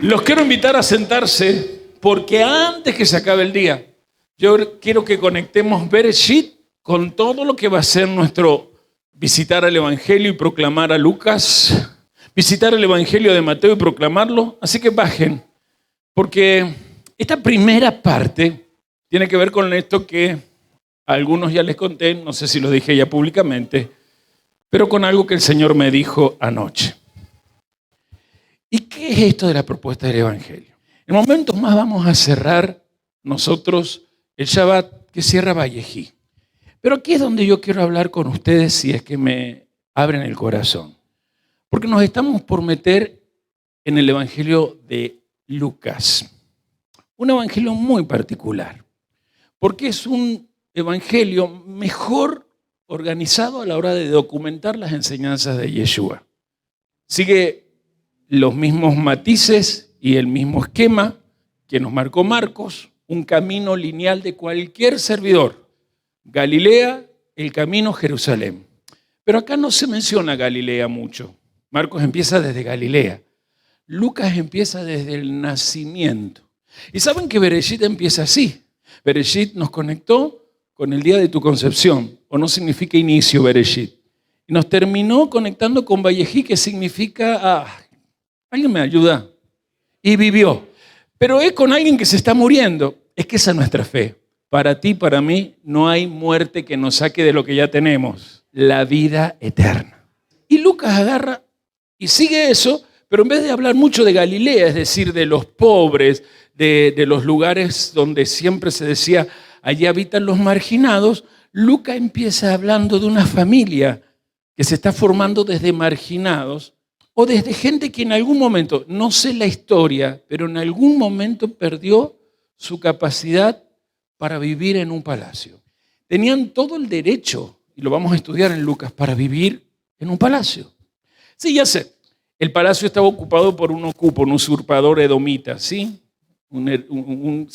Los quiero invitar a sentarse porque antes que se acabe el día, yo quiero que conectemos Bereshit con todo lo que va a ser nuestro visitar al Evangelio y proclamar a Lucas, visitar el Evangelio de Mateo y proclamarlo. Así que bajen, porque esta primera parte tiene que ver con esto que a algunos ya les conté, no sé si lo dije ya públicamente, pero con algo que el Señor me dijo anoche. ¿Y qué es esto de la propuesta del Evangelio? En momentos más vamos a cerrar nosotros el Shabbat que cierra Vallejí. Pero aquí es donde yo quiero hablar con ustedes si es que me abren el corazón. Porque nos estamos por meter en el Evangelio de Lucas. Un evangelio muy particular. Porque es un evangelio mejor organizado a la hora de documentar las enseñanzas de Yeshua. Sigue los mismos matices y el mismo esquema que nos marcó Marcos, un camino lineal de cualquier servidor. Galilea, el camino Jerusalén. Pero acá no se menciona Galilea mucho. Marcos empieza desde Galilea. Lucas empieza desde el nacimiento. Y saben que Bereshit empieza así. Bereshit nos conectó con el día de tu concepción, o no significa inicio Bereshit. Y nos terminó conectando con Vallejí, que significa, ¿alguien me ayuda? Y vivió. Pero es con alguien que se está muriendo. Es que esa es nuestra fe. Para ti, para mí, no hay muerte que nos saque de lo que ya tenemos. La vida eterna. Y Lucas agarra y sigue eso, pero en vez de hablar mucho de Galilea, es decir, de los pobres, de los lugares donde siempre se decía, allí habitan los marginados, Lucas empieza hablando de una familia que se está formando desde marginados, o desde gente que en algún momento, no sé la historia, pero en algún momento perdió su capacidad para vivir en un palacio. Tenían todo el derecho, y lo vamos a estudiar en Lucas, para vivir en un palacio. Sí, ya sé, el palacio estaba ocupado por un usurpador edomita, ¿sí?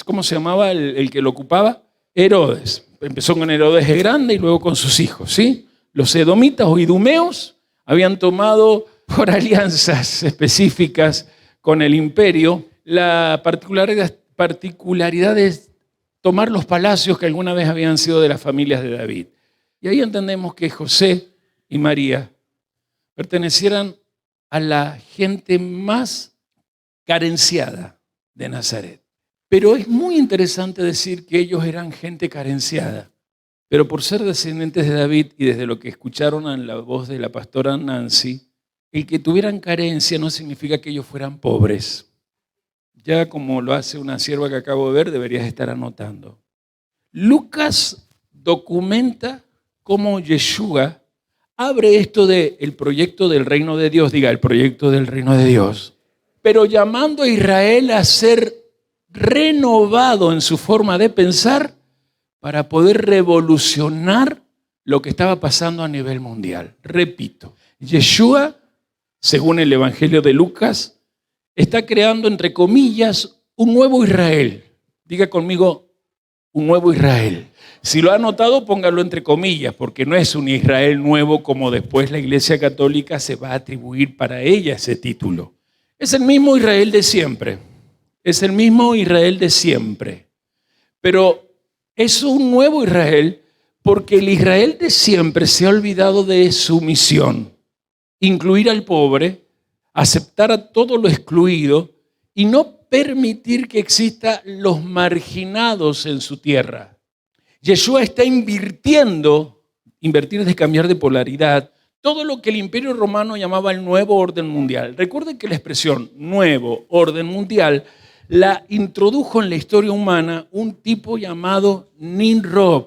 ¿Cómo se llamaba el que lo ocupaba? Herodes. Empezó con Herodes el Grande y luego con sus hijos, ¿sí? Los edomitas o idumeos habían tomado por alianzas específicas con el imperio la particularidad de tomar los palacios que alguna vez habían sido de las familias de David. Y ahí entendemos que José y María pertenecieran a la gente más carenciada de Nazaret. Pero es muy interesante decir que ellos eran gente carenciada, pero por ser descendientes de David y desde lo que escucharon en la voz de la pastora Nancy, el que tuvieran carencia no significa que ellos fueran pobres. Ya como lo hace una sierva que acabo de ver, deberías estar anotando. Lucas documenta cómo Yeshua abre esto del proyecto del reino de Dios, diga, el proyecto del reino de Dios, pero llamando a Israel a ser renovado en su forma de pensar para poder revolucionar lo que estaba pasando a nivel mundial. Repito, Yeshua, según el Evangelio de Lucas, está creando, entre comillas, un nuevo Israel. Diga conmigo, un nuevo Israel. Si lo ha notado, póngalo entre comillas, porque no es un Israel nuevo como después la Iglesia Católica se va a atribuir para ella ese título. Es el mismo Israel de siempre. Es el mismo Israel de siempre. Pero es un nuevo Israel porque el Israel de siempre se ha olvidado de su misión. Incluir al pobre, aceptar a todo lo excluido y no permitir que existan los marginados en su tierra. Yeshua está invertir es cambiar de polaridad, todo lo que el Imperio Romano llamaba el nuevo orden mundial. Recuerden que la expresión nuevo orden mundial la introdujo en la historia humana un tipo llamado Nimrod.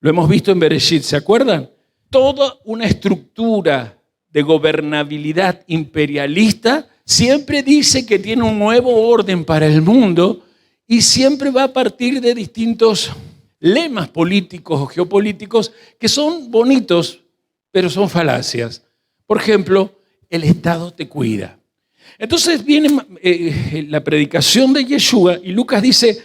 Lo hemos visto en Bereshit, ¿se acuerdan? Toda una estructura de gobernabilidad imperialista siempre dice que tiene un nuevo orden para el mundo y siempre va a partir de distintos lemas políticos o geopolíticos que son bonitos, pero son falacias. Por ejemplo, el Estado te cuida. Entonces viene la predicación de Yeshua y Lucas dice,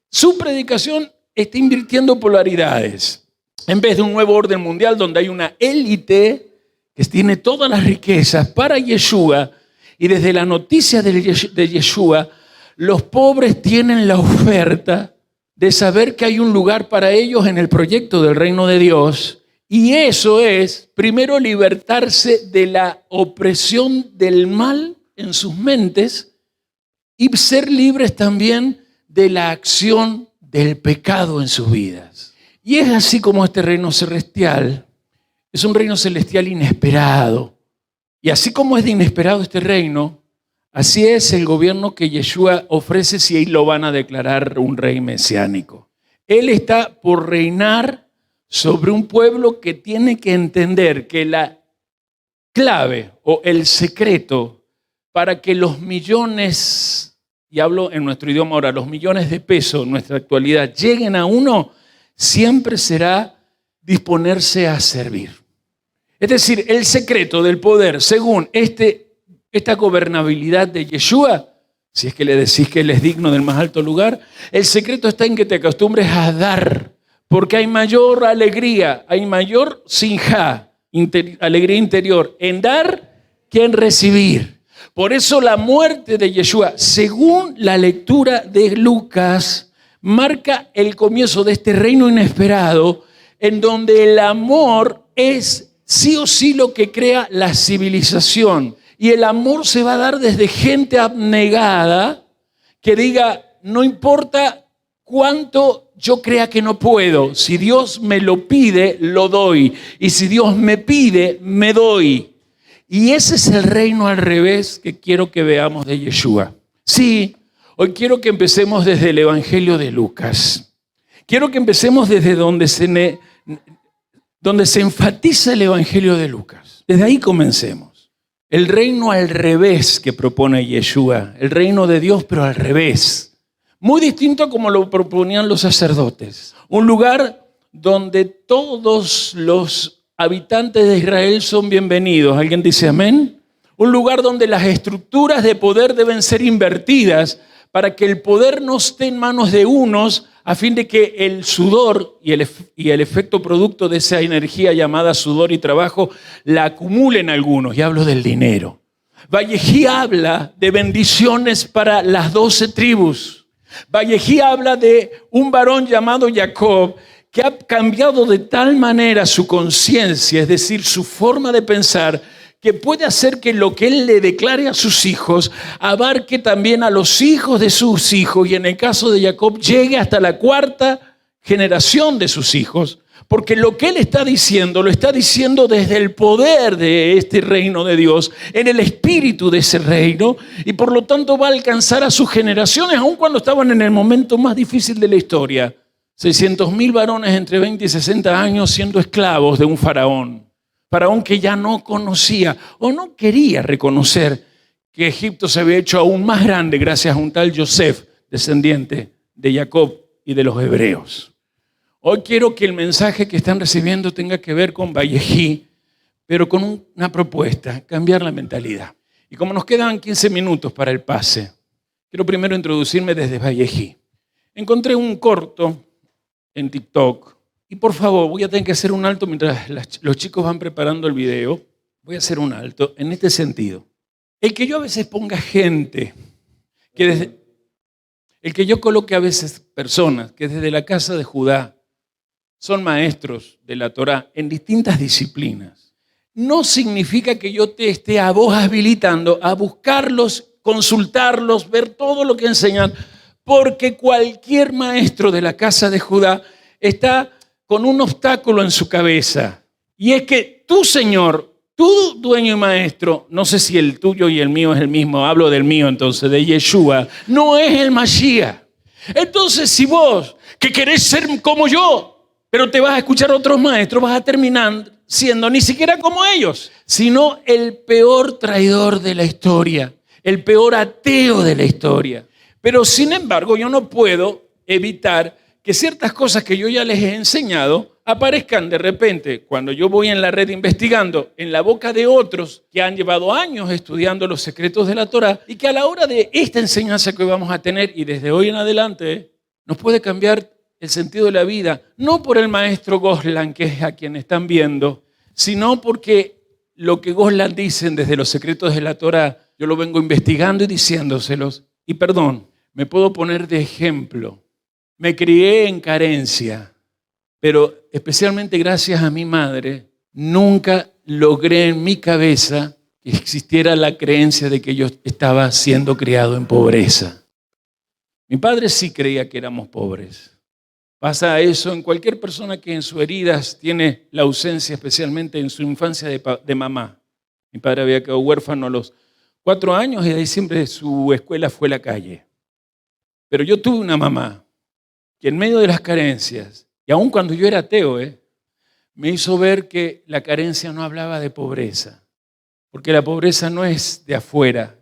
su predicación está invirtiendo polaridades. En vez de un nuevo orden mundial donde hay una élite que tiene todas las riquezas para Yeshua Y desde la noticia de Yeshua, los pobres tienen la oferta de saber que hay un lugar para ellos en el proyecto del reino de Dios. Y eso es, primero, libertarse de la opresión del mal en sus mentes y ser libres también de la acción del pecado en sus vidas. Y es así como este reino celestial es un reino celestial inesperado. Y así como es de inesperado este reino, así es el gobierno que Yeshua ofrece si lo van a declarar un rey mesiánico. Él está por reinar sobre un pueblo que tiene que entender que la clave o el secreto para que los millones, y hablo en nuestro idioma ahora, los millones de pesos en nuestra actualidad lleguen a uno, siempre será disponerse a servir. Es decir, el secreto del poder, según esta gobernabilidad de Yeshua, si es que le decís que Él es digno del más alto lugar, el secreto está en que te acostumbres a dar, porque hay mayor alegría, hay mayor sinjá, alegría interior, en dar que en recibir. Por eso la muerte de Yeshua, según la lectura de Lucas, marca el comienzo de este reino inesperado, en donde el amor es sí o sí lo que crea la civilización. Y el amor se va a dar desde gente abnegada que diga, no importa cuánto yo crea que no puedo, si Dios me lo pide, lo doy. Y si Dios me pide, me doy. Y ese es el reino al revés que quiero que veamos de Yeshua. Sí, hoy quiero que empecemos desde el Evangelio de Lucas. Quiero que empecemos desde donde se enfatiza el Evangelio de Lucas. Desde ahí comencemos. El reino al revés que propone Yeshua. El reino de Dios, pero al revés. Muy distinto a como lo proponían los sacerdotes. Un lugar donde todos los habitantes de Israel son bienvenidos. ¿Alguien dice amén? Un lugar donde las estructuras de poder deben ser invertidas para que el poder no esté en manos de unos, a fin de que el sudor y el efecto producto de esa energía llamada sudor y trabajo la acumulen algunos. Y hablo del dinero. Vallejí habla de bendiciones para las 12 tribus. Vallejí habla de un varón llamado Jacob que ha cambiado de tal manera su conciencia, es decir, su forma de pensar, que puede hacer que lo que él le declare a sus hijos abarque también a los hijos de sus hijos, y en el caso de Jacob llegue hasta la 4ª generación de sus hijos, porque lo que él está diciendo lo está diciendo desde el poder de este reino de Dios, en el espíritu de ese reino, y por lo tanto va a alcanzar a sus generaciones, aun cuando estaban en el momento más difícil de la historia. 600.000 varones entre 20 y 60 años siendo esclavos de un faraón que ya no conocía o no quería reconocer que Egipto se había hecho aún más grande gracias a un tal Yosef, descendiente de Jacob y de los hebreos. Hoy quiero que el mensaje que están recibiendo tenga que ver con Vallejí, pero con una propuesta, cambiar la mentalidad. Y como nos quedan 15 minutos para el pase, quiero primero introducirme desde Vallejí. Encontré un corto en TikTok. Y por favor, voy a tener que hacer un alto mientras los chicos van preparando el video. Voy a hacer un alto en este sentido. El que yo a veces ponga gente, el que yo coloque a veces personas que desde la casa de Judá son maestros de la Torá en distintas disciplinas, no significa que yo te esté a vos habilitando a buscarlos, consultarlos, ver todo lo que enseñan, porque cualquier maestro de la casa de Judá está con un obstáculo en su cabeza, y es que tu Señor, tu dueño y maestro, no sé si el tuyo y el mío es el mismo, hablo del mío entonces, de Yeshua, no es el Mashiach. Entonces, si vos, que querés ser como yo, pero te vas a escuchar a otros maestros, vas a terminar siendo ni siquiera como ellos, sino el peor traidor de la historia, el peor ateo de la historia. Pero sin embargo, yo no puedo evitar que ciertas cosas que yo ya les he enseñado aparezcan de repente, cuando yo voy en la red investigando, en la boca de otros que han llevado años estudiando los secretos de la Torá, y que a la hora de esta enseñanza que vamos a tener, y desde hoy en adelante, nos puede cambiar el sentido de la vida, no por el maestro Goslan, que es a quien están viendo, sino porque lo que Goslan dicen desde los secretos de la Torá yo lo vengo investigando y diciéndoselos. Y perdón, me puedo poner de ejemplo. Me crié en carencia, pero especialmente gracias a mi madre, nunca logré en mi cabeza que existiera la creencia de que yo estaba siendo criado en pobreza. Mi padre sí creía que éramos pobres. Pasa eso en cualquier persona que en sus heridas tiene la ausencia, especialmente en su infancia de mamá. Mi padre había quedado huérfano a los 4 años y de ahí siempre su escuela fue la calle. Pero yo tuve una mamá que en medio de las carencias, y aun cuando yo era ateo, me hizo ver que la carencia no hablaba de pobreza, porque la pobreza no es de afuera,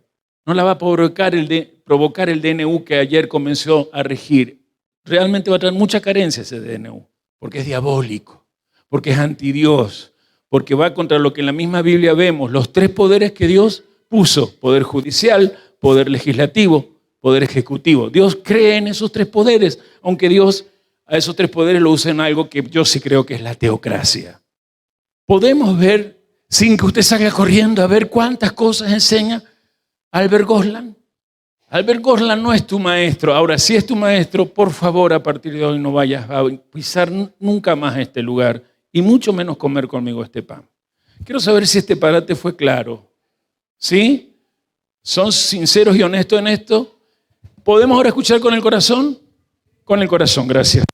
no la va a provocar el DNU que ayer comenzó a regir. Realmente va a traer mucha carencia ese DNU, porque es diabólico, porque es antidios, porque va contra lo que en la misma Biblia vemos, los 3 poderes que Dios puso: poder judicial, poder legislativo, poder ejecutivo. Dios cree en esos 3 poderes, aunque Dios a esos 3 poderes lo usa en algo que yo sí creo que es la teocracia. Podemos ver, sin que usted salga corriendo a ver cuántas cosas enseña Albert Goslan. Albert Goslan no es tu maestro. Ahora, si es tu maestro, por favor, a partir de hoy no vayas a pisar nunca más este lugar y mucho menos comer conmigo este pan. Quiero saber si este parate fue claro. ¿Sí? ¿Son sinceros y honestos en esto? ¿Podemos ahora escuchar con el corazón? Con el corazón, gracias.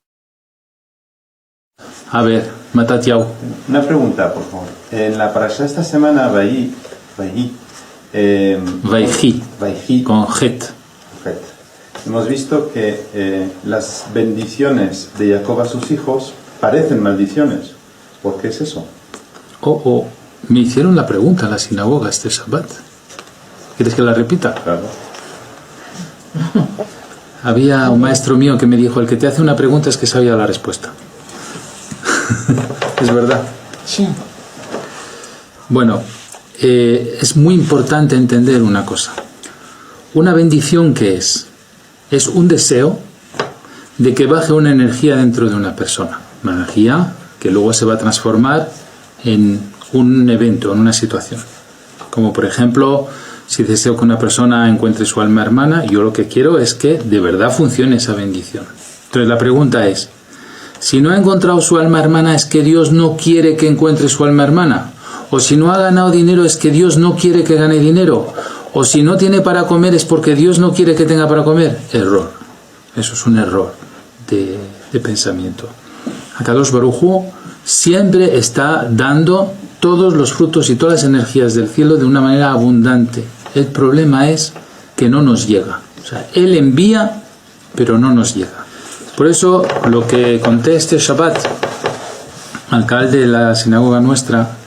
A ver, Matatiao. Una pregunta, por favor. En la parasha esta semana, Vayhi, con Het. hemos visto que las bendiciones de Jacob a sus hijos parecen maldiciones. ¿Por qué es eso? Me hicieron la pregunta en la sinagoga este Shabbat. ¿Quieres que la repita? Claro. Había un maestro mío que me dijo: el que te hace una pregunta es que sabía la respuesta. Es verdad. Sí. Bueno, es muy importante entender una cosa. Una bendición, ¿qué es? Es un deseo de que baje una energía dentro de una persona. Una energía que luego se va a transformar en un evento, en una situación. Como por ejemplo, si deseo que una persona encuentre su alma hermana, yo lo que quiero es que de verdad funcione esa bendición. Entonces la pregunta es: si no ha encontrado su alma hermana, ¿es que Dios no quiere que encuentre su alma hermana? O si no ha ganado dinero, ¿es que Dios no quiere que gane dinero? O si no tiene para comer, ¿es porque Dios no quiere que tenga para comer? Error. Eso es un error de pensamiento. Akadosh Baruj Hu siempre está dando todos los frutos y todas las energías del cielo de una manera abundante. El problema es que no nos llega. O sea, Él envía, pero no nos llega. Por eso, lo que conté este Shabbat al alcalde de la sinagoga nuestra,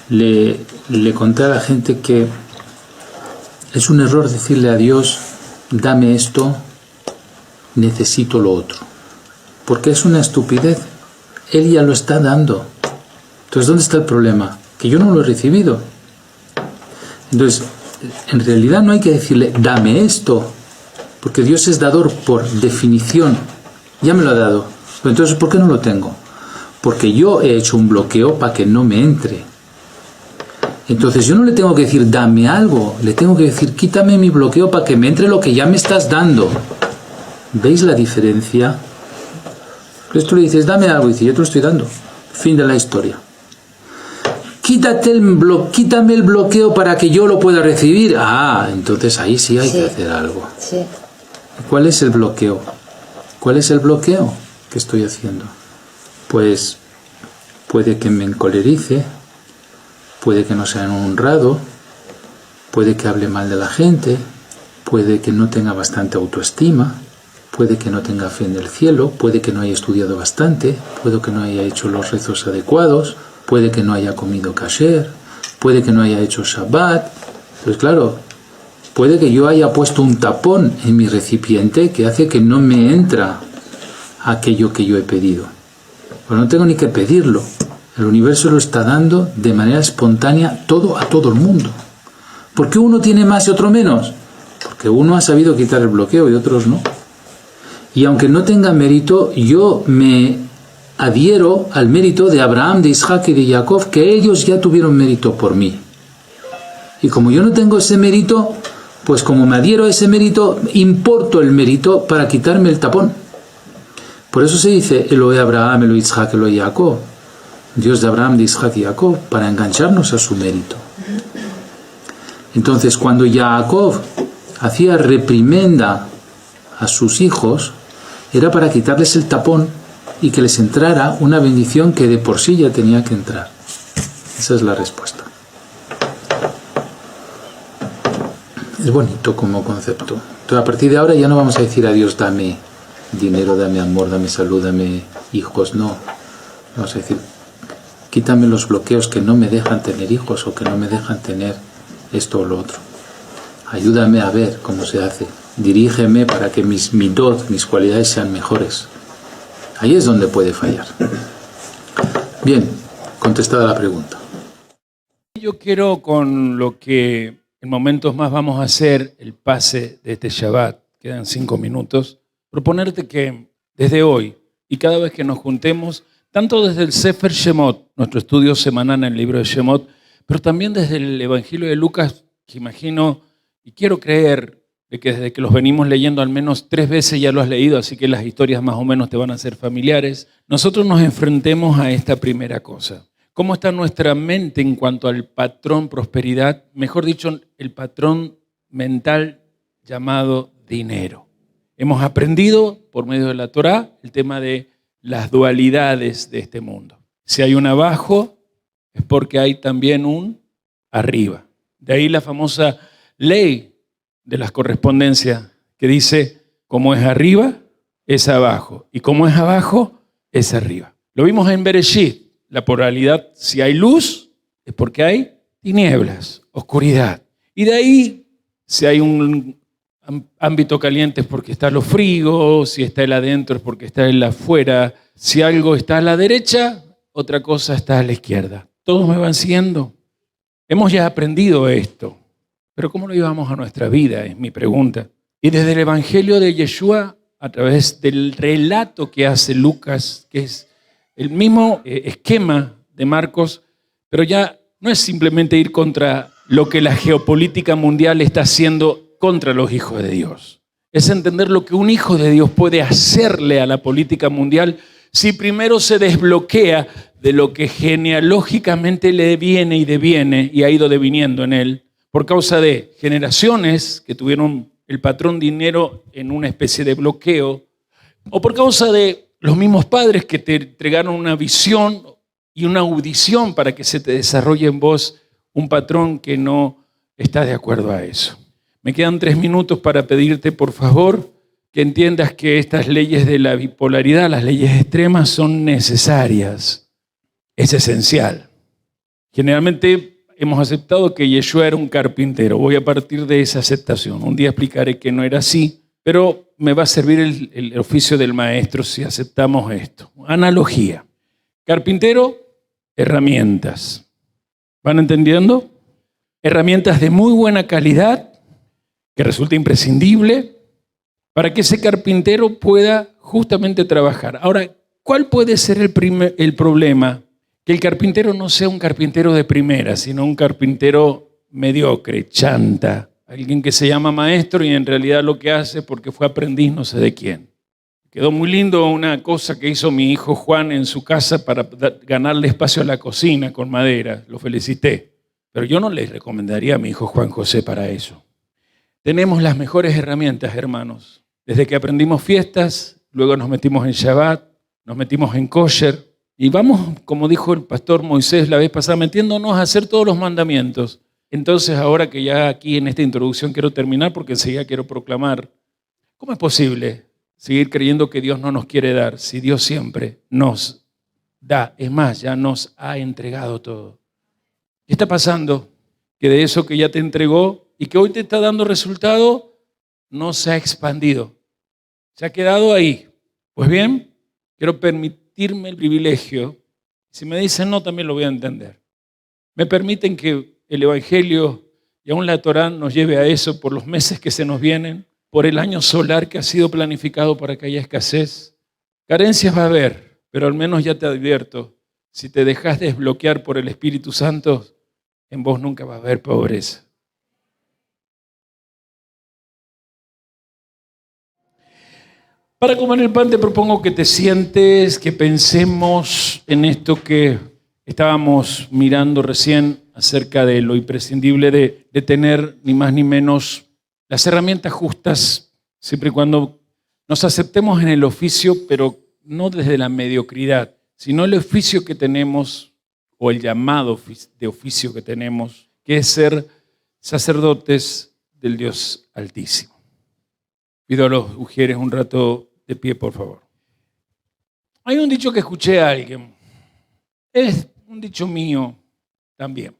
le conté a la gente que es un error decirle a Dios: dame esto, necesito lo otro. Porque es una estupidez. Él ya lo está dando. Entonces, ¿dónde está el problema? Que yo no lo he recibido. Entonces, en realidad no hay que decirle: dame esto, porque Dios es dador por definición. Ya me lo ha dado. Pero entonces, ¿por qué no lo tengo? Porque yo he hecho un bloqueo para que no me entre. Entonces yo no le tengo que decir dame algo, le tengo que decir quítame mi bloqueo para que me entre lo que ya me estás dando. ¿Veis la diferencia? Entonces tú le dices dame algo y dice yo te lo estoy dando. Fin de la historia. Quítame el bloqueo para que yo lo pueda recibir. Ah, entonces ahí sí hay que hacer algo. Sí. ¿Cuál es el bloqueo? ¿Cuál es el bloqueo que estoy haciendo? Pues puede que me encolerice, puede que no sea honrado, puede que hable mal de la gente, puede que no tenga bastante autoestima, puede que no tenga fe en el cielo, puede que no haya estudiado bastante, puede que no haya hecho los rezos adecuados, puede que no haya comido kasher, puede que no haya hecho Shabbat. Pues claro, puede que yo haya puesto un tapón en mi recipiente que hace que no me entra aquello que yo he pedido. Pero no tengo ni que pedirlo. El universo lo está dando de manera espontánea todo a todo el mundo. ¿Por qué uno tiene más y otro menos? Porque uno ha sabido quitar el bloqueo y otros no. Y aunque no tenga mérito, yo me adhiero al mérito de Abraham, de Isaac y de Jacob, que ellos ya tuvieron mérito por mí. Y como yo no tengo ese mérito, pues como me adhiero a ese mérito, importo el mérito para quitarme el tapón. Por eso se dice Elohe Abraham, Elohe Isaac, Elohe Jacob, Dios de Abraham, de Isaac y Jacob, para engancharnos a su mérito. Entonces, cuando Jacob hacía reprimenda a sus hijos, era para quitarles el tapón y que les entrara una bendición que de por sí ya tenía que entrar. Esa es la respuesta. Es bonito como concepto. Entonces, a partir de ahora ya no vamos a decir a Dios, dame dinero, dame amor, dame salud, dame hijos. No. Vamos a decir, quítame los bloqueos que no me dejan tener hijos o que no me dejan tener esto o lo otro. Ayúdame a ver cómo se hace. Dirígeme para que mis midot, mis cualidades sean mejores. Ahí es donde puede fallar. Bien, contestada la pregunta. Yo quiero, con lo que en momentos más vamos a hacer, el pase de este Shabbat, quedan 5 minutos, proponerte que desde hoy y cada vez que nos juntemos, tanto desde el Sefer Shemot, nuestro estudio semanal en el libro de Shemot, pero también desde el Evangelio de Lucas, que imagino y quiero creer de que desde que los venimos leyendo al menos 3 veces ya lo has leído, así que las historias más o menos te van a ser familiares, nosotros nos enfrentemos a esta primera cosa. ¿Cómo está nuestra mente en cuanto al patrón prosperidad? Mejor dicho, el patrón mental llamado dinero. Hemos aprendido por medio de la Torá el tema de las dualidades de este mundo. Si hay un abajo, es porque hay también un arriba. De ahí la famosa ley de las correspondencias que dice, como es arriba, es abajo. Y como es abajo, es arriba. Lo vimos en Bereshit, la polaridad, si hay luz, es porque hay tinieblas, oscuridad. Y de ahí, si hay un ámbito caliente es porque está lo frío, si está el adentro es porque está el afuera, si algo está a la derecha, otra cosa está a la izquierda. ¿Todos me van siguiendo? Hemos ya aprendido esto. Pero ¿cómo lo llevamos a nuestra vida? Es mi pregunta. Y desde el Evangelio de Yeshua, a través del relato que hace Lucas, que es el mismo esquema de Marcos, pero ya no es simplemente ir contra lo que la geopolítica mundial está haciendo contra los hijos de Dios. Es entender lo que un hijo de Dios puede hacerle a la política mundial si primero se desbloquea de lo que genealógicamente le viene y deviene y ha ido deviniendo en él, por causa de generaciones que tuvieron el patrón dinero en una especie de bloqueo, o por causa de los mismos padres que te entregaron una visión y una audición para que se te desarrolle en vos un patrón que no está de acuerdo a eso. Me quedan 3 minutos para pedirte, por favor, que entiendas que estas leyes de la bipolaridad, las leyes extremas, son necesarias. Es esencial. Generalmente hemos aceptado que Yeshua era un carpintero. Voy a partir de esa aceptación. Un día explicaré que no era así, pero me va a servir el oficio del maestro si aceptamos esto. Analogía. Carpintero, herramientas. ¿Van entendiendo? Herramientas de muy buena calidad, que resulta imprescindible para que ese carpintero pueda justamente trabajar. Ahora, ¿cuál puede ser el problema? Que el carpintero no sea un carpintero de primera, sino un carpintero mediocre, chanta, alguien que se llama maestro y en realidad lo que hace porque fue aprendiz no sé de quién. Quedó muy lindo una cosa que hizo mi hijo Juan en su casa para ganarle espacio a la cocina con madera. Lo felicité. Pero yo no le recomendaría a mi hijo Juan José para eso. Tenemos las mejores herramientas, hermanos. Desde que aprendimos fiestas, luego nos metimos en Shabbat, nos metimos en kosher, y vamos, como dijo el pastor Moisés la vez pasada, metiéndonos a hacer todos los mandamientos. Entonces, ahora que ya aquí en esta introducción quiero terminar, porque enseguida quiero proclamar, ¿cómo es posible seguir creyendo que Dios no nos quiere dar si Dios siempre nos da? Es más, ya nos ha entregado todo. ¿Qué está pasando? Que de eso que ya te entregó y que hoy te está dando resultado, no se ha expandido. Se ha quedado ahí. Pues bien, quiero permitirme el privilegio. Si me dicen no, también lo voy a entender. Me permiten que el Evangelio y aún la Torá nos lleve a eso por los meses que se nos vienen, por el año solar que ha sido planificado para que haya escasez. Carencias va a haber, pero al menos ya te advierto, si te dejas desbloquear por el Espíritu Santo, en vos nunca va a haber pobreza. Para comer el pan te propongo que te sientes, que pensemos en esto que estábamos mirando recién acerca de lo imprescindible de tener ni más ni menos las herramientas justas, siempre y cuando nos aceptemos en el oficio, pero no desde la mediocridad, sino el oficio que tenemos o el llamado de oficio que tenemos, que es ser sacerdotes del Dios Altísimo. Pido a los ujieres un rato de pie, por favor. Hay un dicho que escuché a alguien. Es un dicho mío también.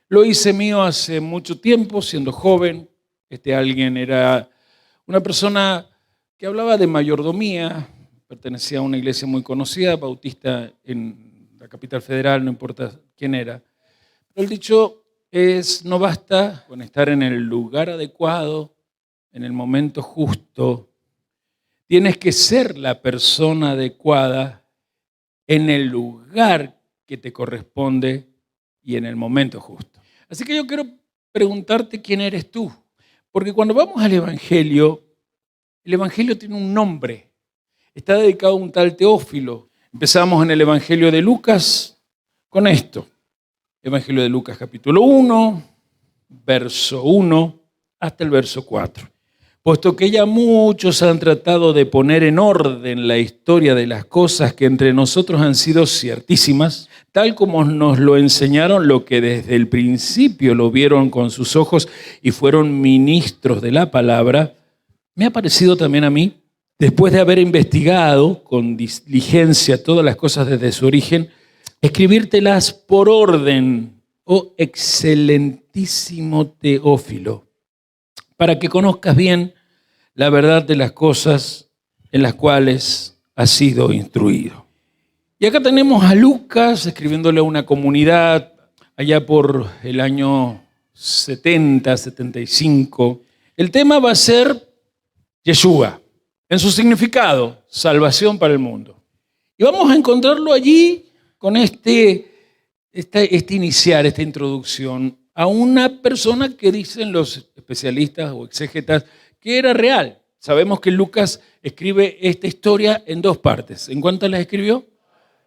Lo hice mío hace mucho tiempo, siendo joven. Alguien era una persona que hablaba de mayordomía, pertenecía a una iglesia muy conocida, bautista en la capital federal, no importa quién era. Pero el dicho es: no basta con estar en el lugar adecuado, en el momento justo. Tienes que ser la persona adecuada en el lugar que te corresponde y en el momento justo. Así que yo quiero preguntarte quién eres tú. Porque cuando vamos al Evangelio, el Evangelio tiene un nombre. Está dedicado a un tal Teófilo. Empezamos en el Evangelio de Lucas con esto. Evangelio de Lucas capítulo 1, verso 1 hasta el verso 4. Puesto que ya muchos han tratado de poner en orden la historia de las cosas que entre nosotros han sido ciertísimas, tal como nos lo enseñaron lo que desde el principio lo vieron con sus ojos y fueron ministros de la palabra, me ha parecido también a mí, después de haber investigado con diligencia todas las cosas desde su origen, escribírtelas por orden, oh excelentísimo Teófilo, para que conozcas bien la verdad de las cosas en las cuales has sido instruido. Y acá tenemos a Lucas escribiéndole a una comunidad allá por el año 70, 75. El tema va a ser Yeshua, en su significado, salvación para el mundo. Y vamos a encontrarlo allí con este iniciar, esta introducción a una persona que dicen los especialistas o exégetas que era real. Sabemos que Lucas escribe esta historia en dos partes. ¿En cuántas las escribió?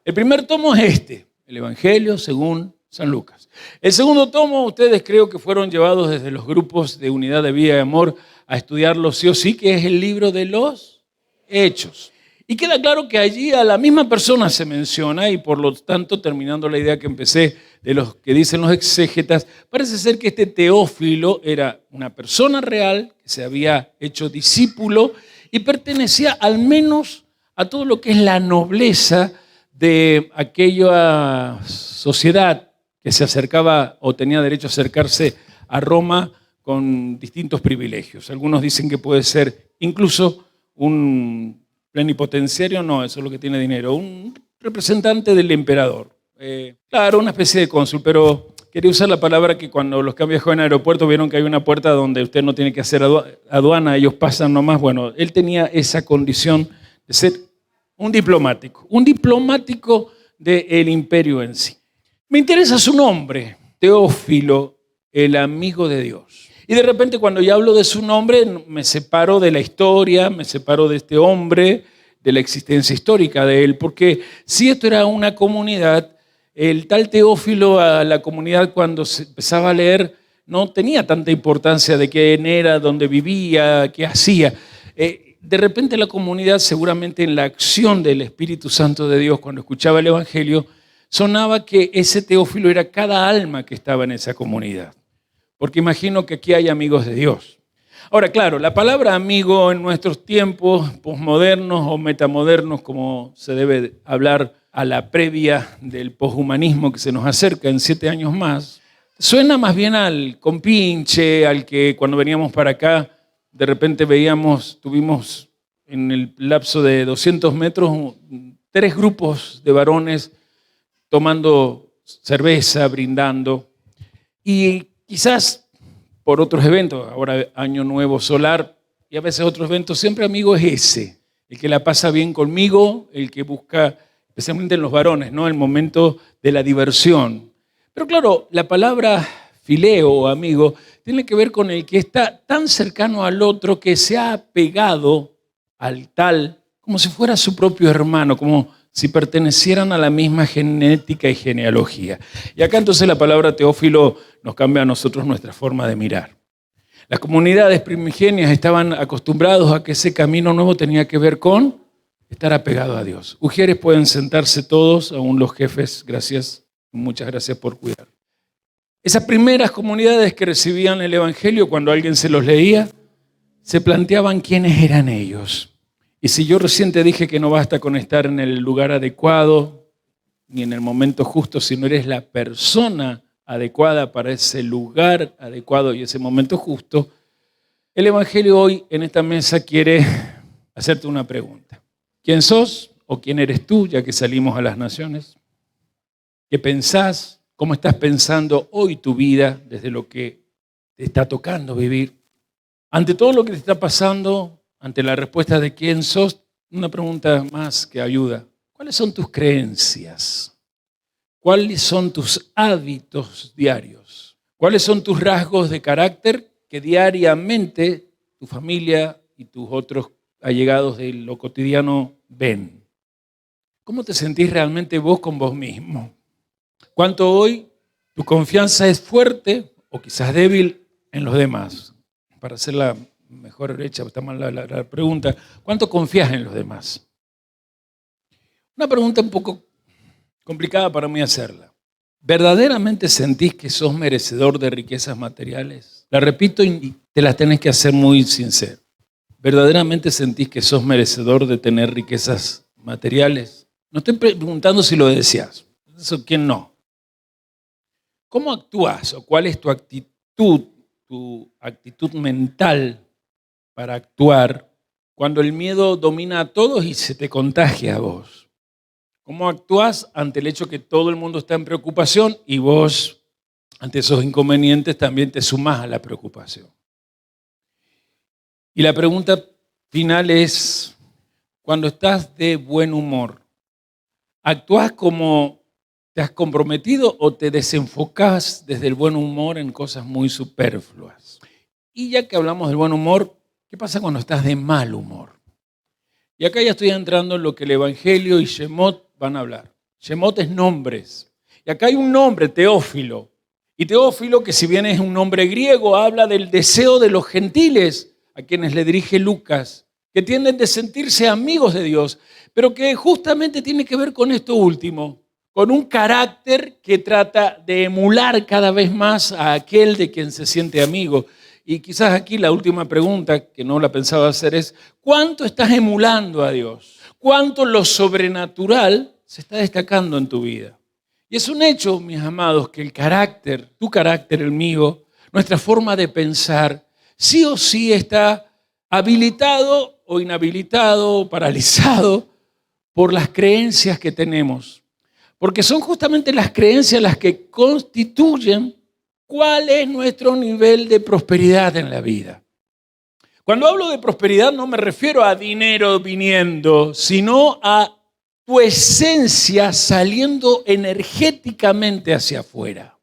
El primer tomo es el Evangelio según San Lucas. El segundo tomo, ustedes creo que fueron llevados desde los grupos de Unidad de Vida y Amor a estudiarlo sí o sí, que es el libro de los Hechos. Y queda claro que allí a la misma persona se menciona y por lo tanto, terminando la idea que empecé de los que dicen los exégetas, parece ser que este Teófilo era una persona real que se había hecho discípulo y pertenecía al menos a todo lo que es la nobleza de aquella sociedad que se acercaba o tenía derecho a acercarse a Roma con distintos privilegios. Algunos dicen que puede ser incluso un plenipotenciario, no, eso es lo que tiene dinero, un representante del emperador. Claro, una especie de cónsul, pero quería usar la palabra que cuando los que han viajado en aeropuerto vieron que hay una puerta donde usted no tiene que hacer aduana, ellos pasan nomás. Bueno, él tenía esa condición de ser un diplomático del imperio en sí. Me interesa su nombre, Teófilo, el amigo de Dios. Y de repente cuando yo hablo de su nombre me separo de la historia, me separo de este hombre, de la existencia histórica de él, porque si esto era una comunidad, el tal Teófilo a la comunidad cuando se empezaba a leer no tenía tanta importancia de quién era, dónde vivía, qué hacía. De repente la comunidad, seguramente en la acción del Espíritu Santo de Dios, cuando escuchaba el Evangelio, sonaba que ese Teófilo era cada alma que estaba en esa comunidad. Porque imagino que aquí hay amigos de Dios. Ahora, claro, la palabra amigo en nuestros tiempos posmodernos o metamodernos, como se debe hablar a la previa del poshumanismo que se nos acerca en 7 años más, suena más bien al compinche, al que cuando veníamos para acá, de repente tuvimos en el lapso de 200 metros 3 grupos de varones tomando cerveza, brindando, y quizás por otros eventos, ahora Año Nuevo Solar, y a veces otros eventos, siempre amigo es ese, el que la pasa bien conmigo, el que busca, especialmente en los varones, ¿no?, el momento de la diversión. Pero claro, la palabra fileo o amigo tiene que ver con el que está tan cercano al otro que se ha apegado al tal, como si fuera su propio hermano, como si pertenecieran a la misma genética y genealogía. Y acá entonces la palabra Teófilo nos cambia a nosotros nuestra forma de mirar. Las comunidades primigenias estaban acostumbrados a que ese camino nuevo tenía que ver con estar apegado a Dios. Ujieres, pueden sentarse todos, aún los jefes, gracias, muchas gracias por cuidar. Esas primeras comunidades que recibían el Evangelio, cuando alguien se los leía, se planteaban quiénes eran ellos. Y si yo recién te dije que no basta con estar en el lugar adecuado, ni en el momento justo, si no eres la persona adecuada para ese lugar adecuado y ese momento justo, el Evangelio hoy en esta mesa quiere hacerte una pregunta. ¿Quién sos o quién eres tú, ya que salimos a las naciones? ¿Qué pensás? ¿Cómo estás pensando hoy tu vida desde lo que te está tocando vivir? Ante todo lo que te está pasando, ante la respuesta de quién sos, una pregunta más que ayuda. ¿Cuáles son tus creencias? ¿Cuáles son tus hábitos diarios? ¿Cuáles son tus rasgos de carácter que diariamente tu familia y tus otros allegados de lo cotidiano ven? ¿Cómo te sentís realmente vos con vos mismo? ¿Cuánto hoy tu confianza es fuerte o quizás débil en los demás? Para hacerla mejor hecha, está mal la pregunta. ¿Cuánto confías en los demás? Una pregunta un poco complicada para mí hacerla. ¿Verdaderamente sentís que sos merecedor de riquezas materiales? La repito y te las tenés que hacer muy sincero. ¿Verdaderamente sentís que sos merecedor de tener riquezas materiales? No estoy preguntando si lo deseas. Eso, ¿quién no? ¿Cómo actúas o cuál es tu actitud mental para actuar cuando el miedo domina a todos y se te contagia a vos? ¿Cómo actúas ante el hecho que todo el mundo está en preocupación y vos, ante esos inconvenientes, también te sumás a la preocupación? Y la pregunta final es, cuando estás de buen humor, ¿actúas como te has comprometido o te desenfocás desde el buen humor en cosas muy superfluas? Y ya que hablamos del buen humor, ¿qué pasa cuando estás de mal humor? Y acá ya estoy entrando en lo que el Evangelio y Shemot van a hablar. Shemot es nombres. Y acá hay un nombre, Teófilo. Y Teófilo, que si bien es un nombre griego, habla del deseo de los gentiles, a quienes le dirige Lucas, que tienden de sentirse amigos de Dios, pero que justamente tiene que ver con esto último, con un carácter que trata de emular cada vez más a aquel de quien se siente amigo. Y quizás aquí la última pregunta, que no la pensaba hacer, es ¿cuánto estás emulando a Dios? ¿Cuánto lo sobrenatural se está destacando en tu vida? Y es un hecho, mis amados, que el carácter, tu carácter, el mío, nuestra forma de pensar, sí o sí está habilitado o inhabilitado, o paralizado por las creencias que tenemos. Porque son justamente las creencias las que constituyen cuál es nuestro nivel de prosperidad en la vida. Cuando hablo de prosperidad no me refiero a dinero viniendo, sino a tu esencia saliendo energéticamente hacia afuera.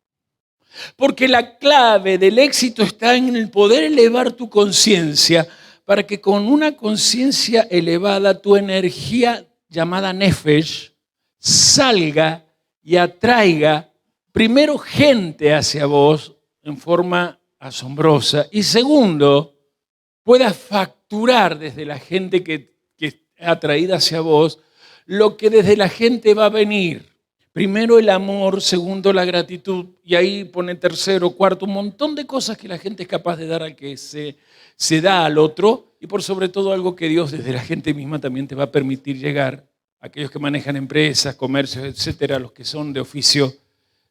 Porque la clave del éxito está en el poder elevar tu conciencia para que con una conciencia elevada tu energía llamada Nefesh salga y atraiga primero gente hacia vos en forma asombrosa y segundo, puedas facturar desde la gente que es atraída hacia vos lo que desde la gente va a venir. Primero el amor, segundo la gratitud y ahí pone tercero, cuarto, un montón de cosas que la gente es capaz de dar al que se da al otro y por sobre todo algo que Dios desde la gente misma también te va a permitir llegar. Aquellos que manejan empresas, comercios, etcétera, los que son de oficio,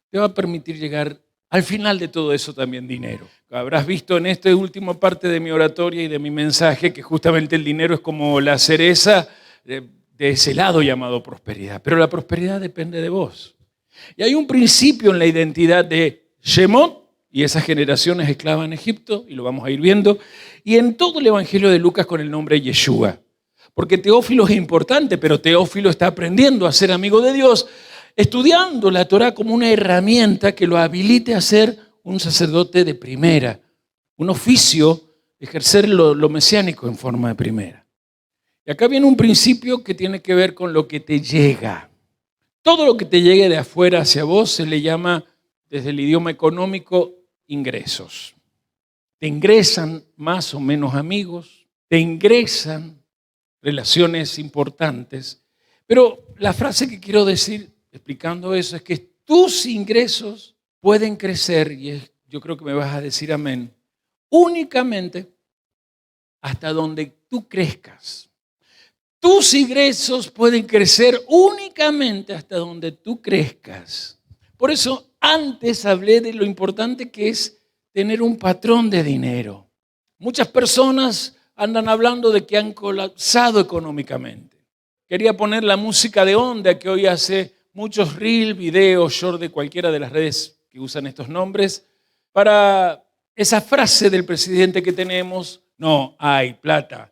te va a permitir llegar al final de todo eso también dinero. Habrás visto en esta última parte de mi oratoria y de mi mensaje que justamente el dinero es como la cereza de ese lado llamado prosperidad. Pero la prosperidad depende de vos. Y hay un principio en la identidad de Shemot y esas generaciones esclavas en Egipto, y lo vamos a ir viendo, y en todo el Evangelio de Lucas con el nombre Yeshua. Porque Teófilo es importante, pero Teófilo está aprendiendo a ser amigo de Dios, estudiando la Torá como una herramienta que lo habilite a ser un sacerdote de primera, un oficio, ejercer lo mesiánico en forma de primera. Y acá viene un principio que tiene que ver con lo que te llega. Todo lo que te llegue de afuera hacia vos se le llama, desde el idioma económico, ingresos. Te ingresan más o menos amigos, te ingresan relaciones importantes. Pero la frase que quiero decir explicando eso es que tus ingresos pueden crecer, yo creo que me vas a decir amén, únicamente hasta donde tú crezcas. Tus ingresos pueden crecer únicamente hasta donde tú crezcas. Por eso antes hablé de lo importante que es tener un patrón de dinero. Muchas personas andan hablando de que han colapsado económicamente. Quería poner la música de onda que hoy hace muchos reels, videos, short de cualquiera de las redes que usan estos nombres, para esa frase del presidente que tenemos, no hay plata,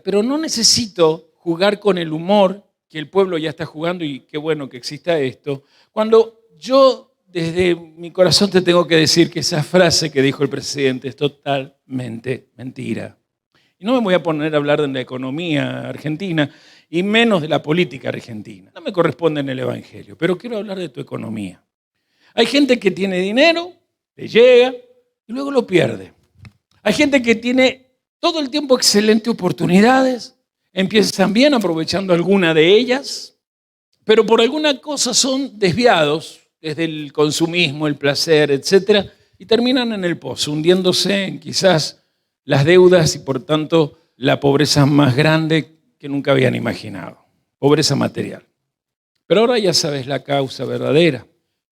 pero no necesito jugar con el humor que el pueblo ya está jugando y qué bueno que exista esto, cuando yo desde mi corazón te tengo que decir que esa frase que dijo el presidente es totalmente mentira. Y no me voy a poner a hablar de la economía argentina y menos de la política argentina. No me corresponde en el Evangelio, pero quiero hablar de tu economía. Hay gente que tiene dinero, le llega y luego lo pierde. Hay gente que tiene todo el tiempo excelentes oportunidades, empiezan bien aprovechando alguna de ellas, pero por alguna cosa son desviados desde el consumismo, el placer, etcétera, y terminan en el pozo, hundiéndose en quizás las deudas y por tanto la pobreza más grande que nunca habían imaginado, pobreza material. Pero ahora ya sabes la causa verdadera.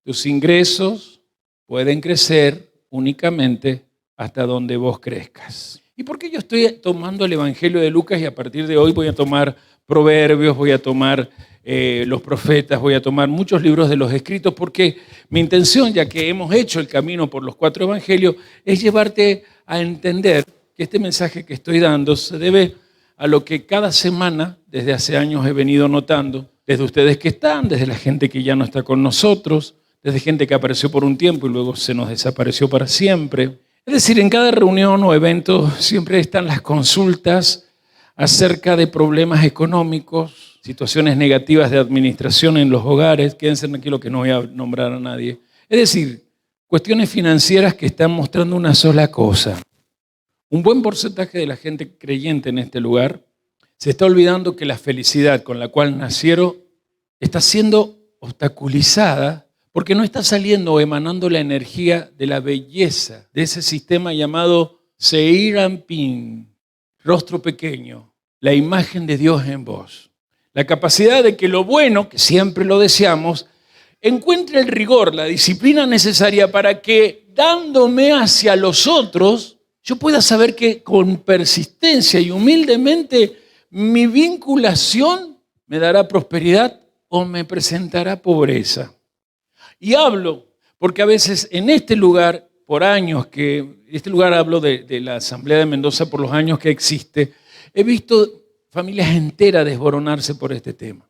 Tus ingresos pueden crecer únicamente hasta donde vos crezcas. ¿Y por qué yo estoy tomando el Evangelio de Lucas y a partir de hoy voy a tomar Proverbios, voy a tomar los profetas, voy a tomar muchos libros de los escritos? Porque mi intención, ya que hemos hecho el camino por los 4 evangelios, es llevarte a entender que este mensaje que estoy dando se debe a lo que cada semana, desde hace años he venido notando, desde ustedes que están, desde la gente que ya no está con nosotros, desde gente que apareció por un tiempo y luego se nos desapareció para siempre. Es decir, en cada reunión o evento siempre están las consultas acerca de problemas económicos, situaciones negativas de administración en los hogares. Quédense tranquilos que no voy a nombrar a nadie. Es decir, cuestiones financieras que están mostrando una sola cosa. Un buen porcentaje de la gente creyente en este lugar se está olvidando que la felicidad con la cual nacieron está siendo obstaculizada porque no está saliendo o emanando la energía de la belleza de ese sistema llamado Seir Anpin, rostro pequeño, la imagen de Dios en vos. La capacidad de que lo bueno, que siempre lo deseamos, encuentre el rigor, la disciplina necesaria para que, dándome hacia los otros, yo pueda saber que con persistencia y humildemente mi vinculación me dará prosperidad o me presentará pobreza. Y hablo, porque a veces en este lugar, por años hablo de la Asamblea de Mendoza, por los años que existe, he visto familias enteras desboronarse por este tema.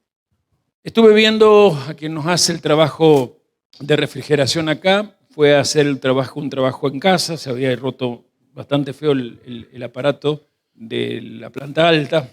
Estuve viendo a quien nos hace el trabajo de refrigeración acá, fue a hacer un trabajo en casa, se había roto bastante feo el aparato de la planta alta.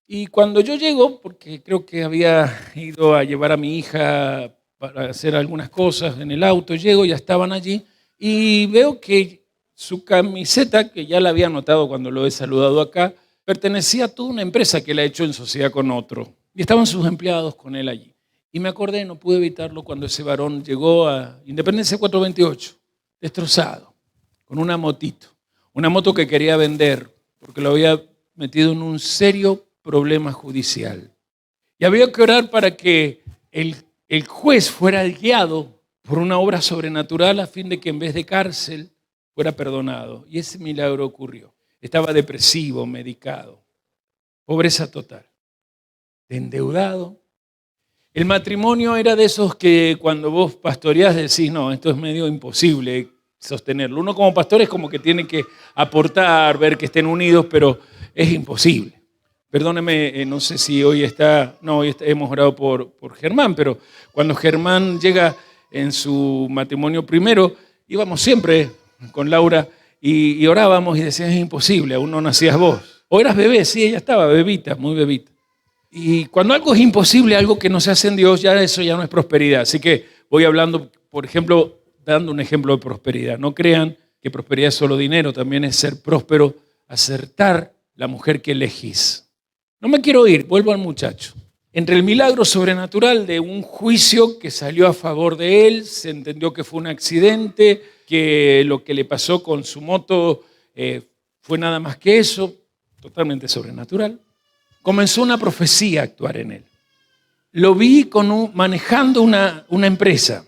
Y cuando yo llego, porque creo que había ido a llevar a mi hija para hacer algunas cosas en el auto, llego, ya estaban allí, y veo que su camiseta, que ya la había notado cuando lo he saludado acá, pertenecía a toda una empresa que él ha hecho en sociedad con otro. Y estaban sus empleados con él allí. Y me acordé, no pude evitarlo, cuando ese varón llegó a Independencia 428, destrozado, con una motito. Una moto que quería vender, porque lo había metido en un serio problema judicial. Y había que orar para que el juez fuera guiado por una obra sobrenatural a fin de que en vez de cárcel fuera perdonado. Y ese milagro ocurrió. Estaba depresivo, medicado, pobreza total, endeudado. El matrimonio era de esos que cuando vos pastoreás decís, no, esto es medio imposible sostenerlo. Uno como pastor es como que tiene que aportar, ver que estén unidos, pero es imposible. Perdóneme, no sé si hoy hemos orado por Germán, pero cuando Germán llega en su matrimonio primero, íbamos siempre con Laura y orábamos y decían, es imposible, aún no nacías vos. ¿O eras bebé? Sí, ella estaba bebita, muy bebita. Y cuando algo es imposible, algo que no se hace en Dios, ya eso ya no es prosperidad. Así que voy hablando, por ejemplo, dando un ejemplo de prosperidad. No crean que prosperidad es solo dinero, también es ser próspero, acertar la mujer que elegís. No me quiero ir, vuelvo al muchacho. Entre el milagro sobrenatural de un juicio que salió a favor de él, se entendió que fue un accidente, que lo que le pasó con su moto fue nada más que eso, totalmente sobrenatural. Comenzó una profecía a actuar en él. Lo vi manejando una empresa.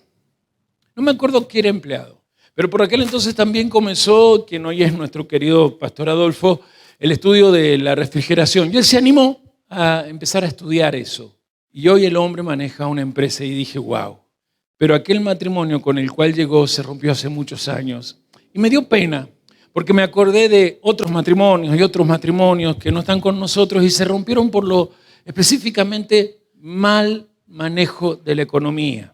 No me acuerdo quién era empleado, pero por aquel entonces también comenzó, quien hoy es nuestro querido pastor Adolfo, el estudio de la refrigeración. Y él se animó a empezar a estudiar eso. Y hoy el hombre maneja una empresa y dije, wow. Pero aquel matrimonio con el cual llegó se rompió hace muchos años. Y me dio pena, porque me acordé de otros matrimonios y otros matrimonios que no están con nosotros y se rompieron por lo específicamente mal manejo de la economía.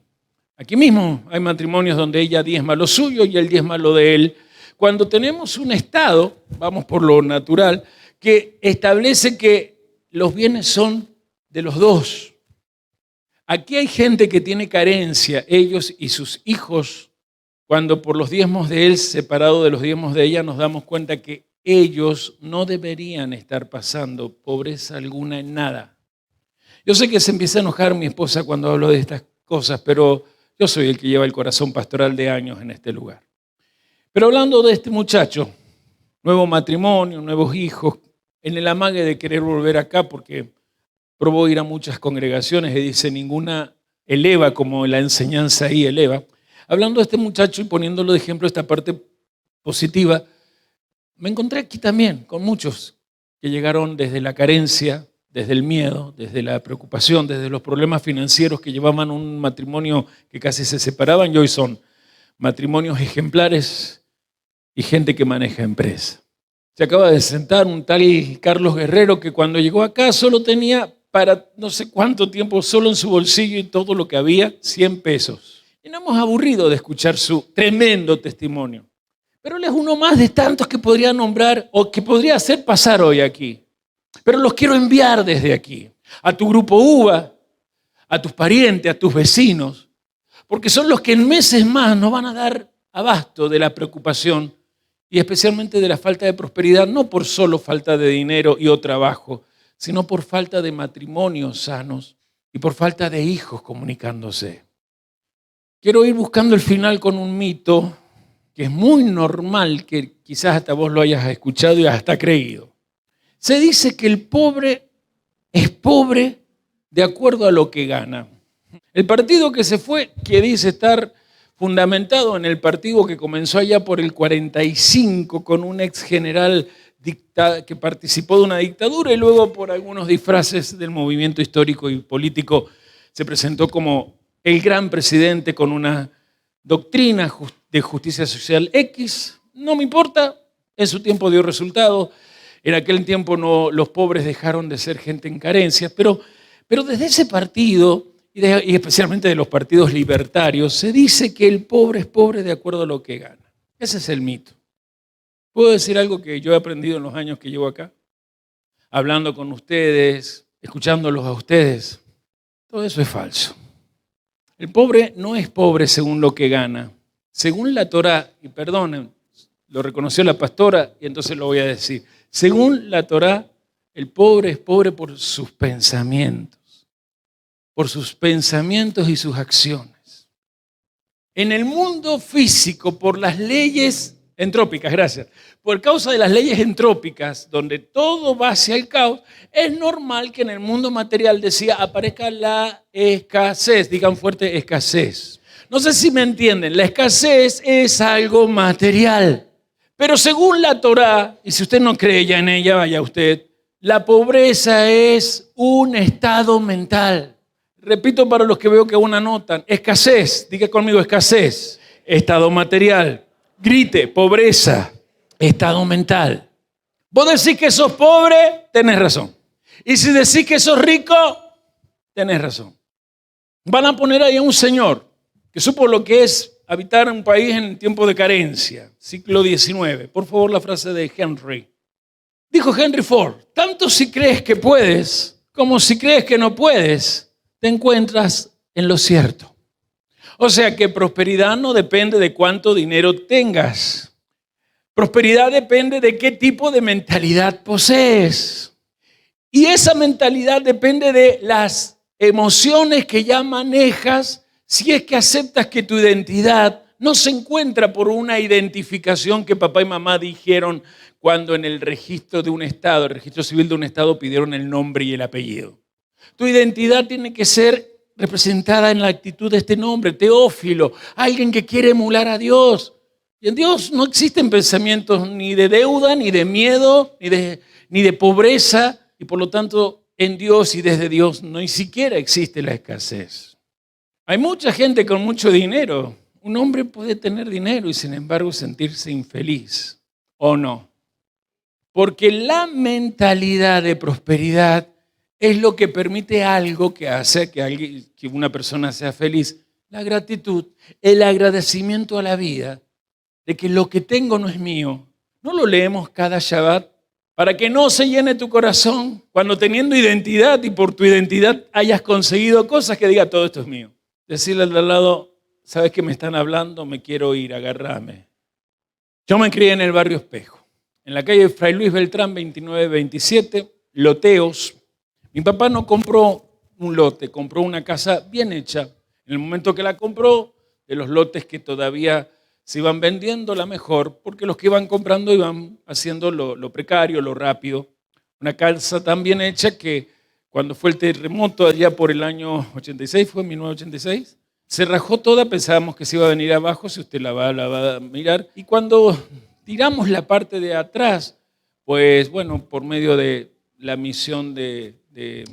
Aquí mismo hay matrimonios donde ella diezma lo suyo y él diezma lo de él. Cuando tenemos un Estado, vamos por lo natural, que establece que los bienes son de los dos. Aquí hay gente que tiene carencia, ellos y sus hijos, cuando por los diezmos de él, separado de los diezmos de ella, nos damos cuenta que ellos no deberían estar pasando pobreza alguna en nada. Yo sé que se empieza a enojar mi esposa cuando hablo de estas cosas, pero yo soy el que lleva el corazón pastoral de años en este lugar. Pero hablando de este muchacho, nuevo matrimonio, nuevos hijos, en el amague de querer volver acá porque probó ir a muchas congregaciones y dice ninguna eleva como la enseñanza ahí eleva. Hablando de este muchacho y poniéndolo de ejemplo esta parte positiva, me encontré aquí también con muchos que llegaron desde la carencia, desde el miedo, desde la preocupación, desde los problemas financieros que llevaban un matrimonio que casi se separaban y hoy son matrimonios ejemplares y gente que maneja empresa. Se acaba de sentar un tal Carlos Guerrero que cuando llegó acá solo tenía para no sé cuánto tiempo, solo en su bolsillo y todo lo que había, 100 pesos. Y no hemos aburrido de escuchar su tremendo testimonio. Pero él es uno más de tantos que podría nombrar o que podría hacer pasar hoy aquí. Pero los quiero enviar desde aquí, a tu grupo UVA, a tus parientes, a tus vecinos, porque son los que en meses más nos van a dar abasto de la preocupación y especialmente de la falta de prosperidad, no por solo falta de dinero y o trabajo, sino por falta de matrimonios sanos y por falta de hijos comunicándose. Quiero ir buscando el final con un mito que es muy normal, que quizás hasta vos lo hayas escuchado y hasta creído. Se dice que el pobre es pobre de acuerdo a lo que gana. El partido que se fue, que dice estar fundamentado en el partido que comenzó allá por el 45 con un ex general que participó de una dictadura y luego por algunos disfraces del movimiento histórico y político se presentó como el gran presidente con una doctrina de justicia social X. No me importa, en su tiempo dio resultado. En aquel tiempo los pobres dejaron de ser gente en carencias, pero desde ese partido, y especialmente de los partidos libertarios, se dice que el pobre es pobre de acuerdo a lo que gana. Ese es el mito. ¿Puedo decir algo que yo he aprendido en los años que llevo acá? Hablando con ustedes, escuchándolos a ustedes. Todo eso es falso. El pobre no es pobre según lo que gana. Según la Torá, y perdonen, lo reconoció la pastora y entonces lo voy a decir. Según la Torá, el pobre es pobre por sus pensamientos y sus acciones. En el mundo físico, por las leyes entrópicas, gracias, por causa de las leyes entrópicas, donde todo va hacia el caos, es normal que en el mundo material, decía, aparezca la escasez. Digan fuerte, escasez. No sé si me entienden, la escasez es algo material. Pero según la Torá, y si usted no cree ya en ella, vaya usted, la pobreza es un estado mental. Repito para los que veo que aún anotan, escasez, diga conmigo escasez, estado material. Grite, pobreza, estado mental. Vos decís que sos pobre, tenés razón. Y si decís que sos rico, tenés razón. Van a poner ahí a un señor que supo lo que es habitar en un país en tiempo de carencia, siglo XIX. Por favor, la frase de Henry. Dijo Henry Ford, tanto si crees que puedes como si crees que no puedes, te encuentras en lo cierto. O sea que prosperidad no depende de cuánto dinero tengas. Prosperidad depende de qué tipo de mentalidad posees. Y esa mentalidad depende de las emociones que ya manejas, si es que aceptas que tu identidad no se encuentra por una identificación que papá y mamá dijeron cuando en el registro de un estado, el registro civil de un estado, pidieron el nombre y el apellido. Tu identidad tiene que ser representada en la actitud de este nombre, Teófilo, alguien que quiere emular a Dios. Y en Dios no existen pensamientos ni de deuda, ni de miedo, ni de pobreza, y por lo tanto en Dios y desde Dios no ni siquiera existe la escasez. Hay mucha gente con mucho dinero. Un hombre puede tener dinero y sin embargo sentirse infeliz, ¿o no? Porque la mentalidad de prosperidad es lo que permite algo que hace que una persona sea feliz. La gratitud, el agradecimiento a la vida, de que lo que tengo no es mío. ¿No lo leemos cada Shabbat? Para que no se llene tu corazón cuando teniendo identidad y por tu identidad hayas conseguido cosas que diga todo esto es mío. Decirle al de al lado, ¿sabes qué me están hablando? Me quiero ir, agárrame. Yo me crié en el barrio Espejo, en la calle Fray Luis Beltrán 2927, loteos. Mi papá no compró un lote, compró una casa bien hecha. En el momento que la compró, de los lotes que todavía se iban vendiendo, la mejor, porque los que iban comprando iban haciendo lo precario, lo rápido. Una casa tan bien hecha que cuando fue el terremoto allá por el año 86, fue 1986, se rajó toda, pensábamos que se iba a venir abajo, si usted la va a mirar. Y cuando tiramos la parte de atrás, pues bueno, por medio de la misión de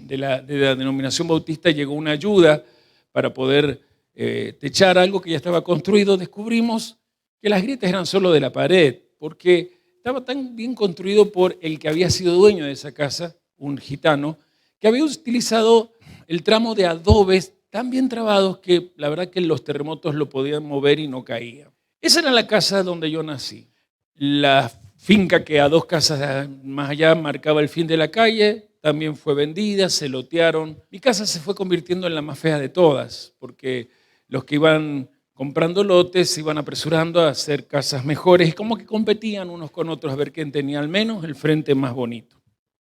la denominación bautista llegó una ayuda para poder techar algo que ya estaba construido. Descubrimos que las grietas eran solo de la pared, porque estaba tan bien construido por el que había sido dueño de esa casa, un gitano, que había utilizado el tramo de adobes tan bien trabados que la verdad que los terremotos lo podían mover y no caía. Esa era la casa donde yo nací. La finca que a 2 casas más allá marcaba el fin de la calle también fue vendida, se lotearon. Mi casa se fue convirtiendo en la más fea de todas, porque los que iban comprando lotes se iban apresurando a hacer casas mejores y como que competían unos con otros a ver quién tenía al menos el frente más bonito.